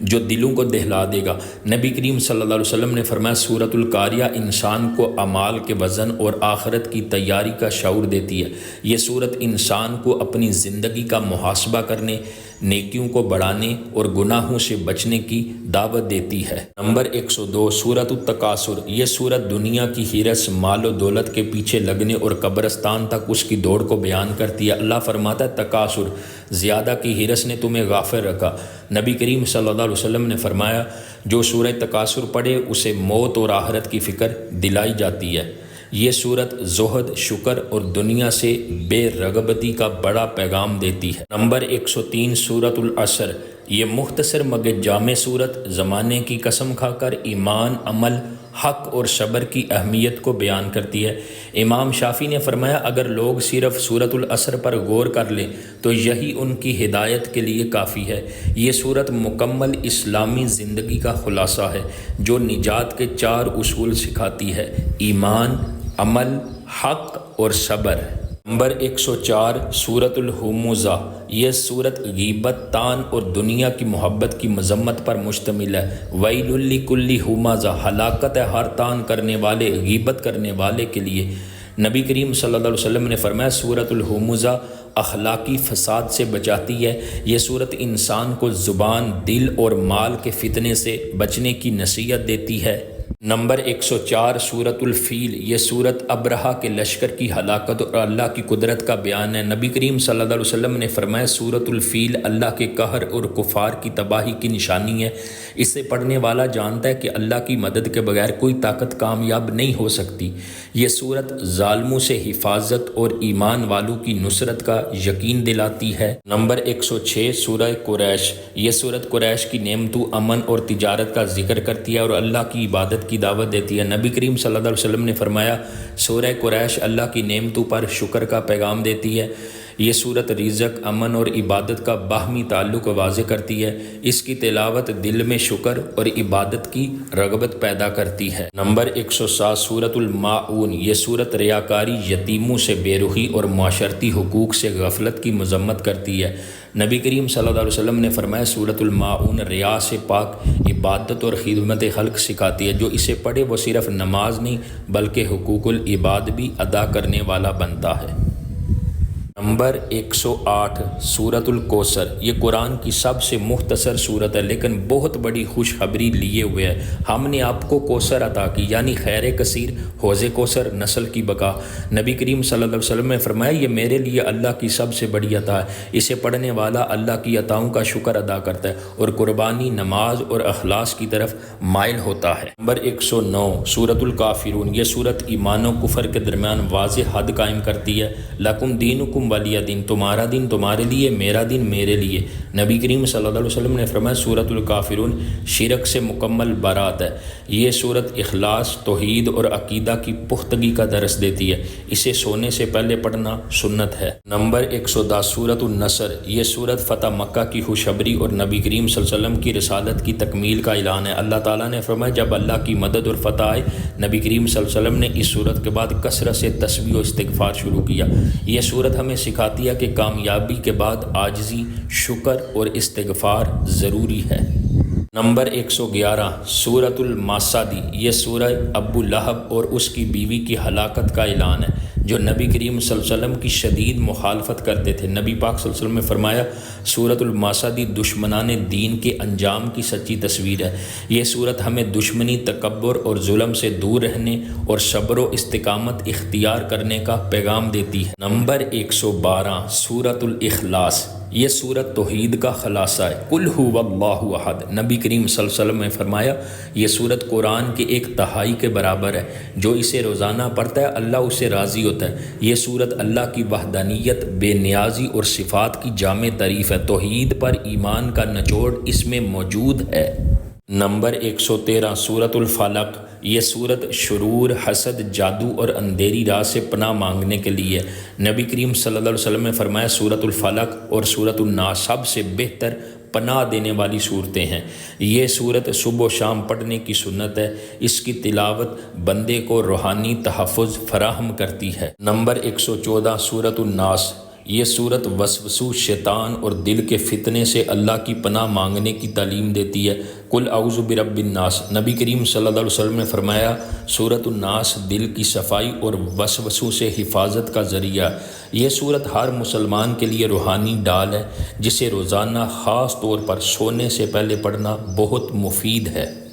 جو دلوں کو دہلا دے گا۔ نبی کریم صلی اللہ علیہ وسلم نے فرمایا سورۃ القاریہ انسان کو اعمال کے وزن اور آخرت کی تیاری کا شعور دیتی ہے۔ یہ سورت انسان کو اپنی زندگی کا محاسبہ کرنے، نیکیوں کو بڑھانے اور گناہوں سے بچنے کی دعوت دیتی ہے۔ نمبر 102 سورۃ التکاثر، یہ سورت دنیا کی ہرس، مال و دولت کے پیچھے لگنے اور قبرستان تک اس کی دوڑ کو بیان کرتی ہے۔ اللہ فرماتا ہے تکاثر، زیادہ کی ہرس نے تمہیں غافل رکھا۔ نبی کریم صلی اللہ علیہ وسلم نے فرمایا جو سورہ تکاثر پڑھے اسے موت اور آخرت کی فکر دلائی جاتی ہے۔ یہ سورت زہد، شکر اور دنیا سے بے رغبتی کا بڑا پیغام دیتی ہے۔ نمبر 103 سورۃ العصر، یہ مختصر مگر جامع سورت زمانے کی قسم کھا کر ایمان، عمل، حق اور صبر کی اہمیت کو بیان کرتی ہے۔ امام شافعی نے فرمایا اگر لوگ صرف سورۃ العصر پر غور کر لیں تو یہی ان کی ہدایت کے لیے کافی ہے۔ یہ سورت مکمل اسلامی زندگی کا خلاصہ ہے جو نجات کے 4 اصول سکھاتی ہے: ایمان، عمل، حق اور صبر۔ نمبر 104 سورۃ الہمزہ، یہ سورت غیبت، طعن اور دنیا کی محبت کی مذمت پر مشتمل ہے۔ ویل لکل ہمزہ، ہلاکت ہے ہر طعن کرنے والے، غیبت کرنے والے کے لیے۔ نبی کریم صلی اللہ علیہ وسلم نے فرمایا سورۃ الہمزہ اخلاقی فساد سے بچاتی ہے۔ یہ سورت انسان کو زبان، دل اور مال کے فتنے سے بچنے کی نصیحت دیتی ہے۔ نمبر 104 سورۃ الفیل، یہ سورت ابرہہ کے لشکر کی ہلاکت اور اللہ کی قدرت کا بیان ہے۔ نبی کریم صلی اللہ علیہ وسلم نے فرمایا سورۃ الفیل اللہ کے قہر اور کفار کی تباہی کی نشانی ہے۔ اسے پڑھنے والا جانتا ہے کہ اللہ کی مدد کے بغیر کوئی طاقت کامیاب نہیں ہو سکتی۔ یہ سورت ظالموں سے حفاظت اور ایمان والوں کی نصرت کا یقین دلاتی ہے۔ نمبر 106 سورہ قریش، یہ سورت قریش کی نعمتوں، امن اور تجارت کا ذکر کرتی ہے اور اللہ کی عبادت کی دعوت دیتی ہے۔ نبی کریم صلی اللہ علیہ وسلم نے فرمایا سورہ قریش اللہ کی نعمتوں پر شکر کا پیغام دیتی ہے۔ یہ سورت رزق، امن اور عبادت کا باہمی تعلق واضح کرتی ہے۔ اس کی تلاوت دل میں شکر اور عبادت کی رغبت پیدا کرتی ہے۔ نمبر 107 سورۃ الماعون، یہ سورت ریاکاری، یتیموں سے بے رخی اور معاشرتی حقوق سے غفلت کی مذمت کرتی ہے۔ نبی کریم صلی اللہ علیہ وسلم نے فرمایا سورۃ الماعون ریا سے پاک عبادت اور خدمت خلق سکھاتی ہے۔ جو اسے پڑھے وہ صرف نماز نہیں بلکہ حقوق العباد بھی ادا کرنے والا بنتا ہے۔ نمبر 108 سورۃ الکوثر، یہ قرآن کی سب سے مختصر سورت ہے لیکن بہت بڑی خوشخبری لیے ہوئے ہے۔ ہم نے آپ کو کوثر عطا کی یعنی خیر کثیر، حوض کوثر، نسل کی بقا۔ نبی کریم صلی اللہ علیہ وسلم نے فرمایا یہ میرے لیے اللہ کی سب سے بڑی عطا ہے۔ اسے پڑھنے والا اللہ کی عطاؤں کا شکر ادا کرتا ہے اور قربانی، نماز اور اخلاص کی طرف مائل ہوتا ہے۔ نمبر 109 سورۃ الکافرون، یہ سورت ایمان و کفر کے درمیان واضح حد قائم کرتی ہے۔ لکم دینکم ولی دین، تمہارا دین تمہارے لیے، میرا دین میرے لیے۔ نبی کریم صلی اللہ علیہ وسلم نے فرمایا سورۃ الکافرون شرک سے مکمل برات ہے۔ یہ سورت اخلاص، توحید اور عقیدہ کی پختگی کا درس دیتی ہے۔ اسے سونے سے پہلے پڑھنا سنت ہے۔ نمبر 110 سورۃ النصر، یہ سورت فتح مکہ کی خوشخبری اور نبی کریم صلی اللہ علیہ وسلم کی رسالت کی تکمیل کا اعلان ہے۔ اللہ تعالیٰ نے فرمایا جب اللہ کی مدد اور فتح آئے، نبی کریم صلی اللہ علیہ وسلم نے اس سورت کے بعد کثرت سے تسبیح و استغفار شروع کیا۔ یہ سورت ہمیں سکھاتی ہے کہ کامیابی کے بعد عاجزی، شکر اور استغفار ضروری ہے۔ نمبر 111 سورۃ الماسادی، یہ سورہ ابو لہب اور اس کی بیوی کی ہلاکت کا اعلان ہے جو نبی کریم صلی اللہ علیہ وسلم کی شدید مخالفت کرتے تھے۔ نبی پاک صلی اللہ علیہ وسلم نے فرمایا سورۃ الماسادی دشمنان دین کے انجام کی سچی تصویر ہے۔ یہ سورت ہمیں دشمنی، تکبر اور ظلم سے دور رہنے اور صبر و استقامت اختیار کرنے کا پیغام دیتی ہے۔ نمبر 112 سورۃ الاخلاص، یہ سورت توحید کا خلاصہ ہے۔ قل ھو اللہ احد، نبی کریم صلی اللہ علیہ وسلم نے فرمایا یہ سورت قرآن کے 1/3 کے برابر ہے۔ جو اسے روزانہ پڑھتا ہے اللہ اسے راضی ہوتا ہے۔ یہ سورت اللہ کی وحدانیت، بے نیازی اور صفات کی جامع تعریف ہے۔ توحید پر ایمان کا نچوڑ اس میں موجود ہے۔ نمبر 113 سورۃ الفلق، یہ سورت شرور، حسد، جادو اور اندھیری راہ سے پناہ مانگنے کے لیے۔ نبی کریم صلی اللہ علیہ وسلم نے فرمایا سورۃ الفلق اور سورۃ الناس سب سے بہتر پناہ دینے والی صورتیں ہیں۔ یہ سورت صبح و شام پڑھنے کی سنت ہے۔ اس کی تلاوت بندے کو روحانی تحفظ فراہم کرتی ہے۔ نمبر 114 سورۃ الناس، یہ صورت وسوسوں، شیطان اور دل کے فتنے سے اللہ کی پناہ مانگنے کی تعلیم دیتی ہے۔ قل اعوذ برب الناس، نبی کریم صلی اللہ علیہ وسلم نے فرمایا سورۃ الناس دل کی صفائی اور وسوسوں سے حفاظت کا ذریعہ۔ یہ صورت ہر مسلمان کے لیے روحانی ڈال ہے، جسے روزانہ خاص طور پر سونے سے پہلے پڑھنا بہت مفید ہے۔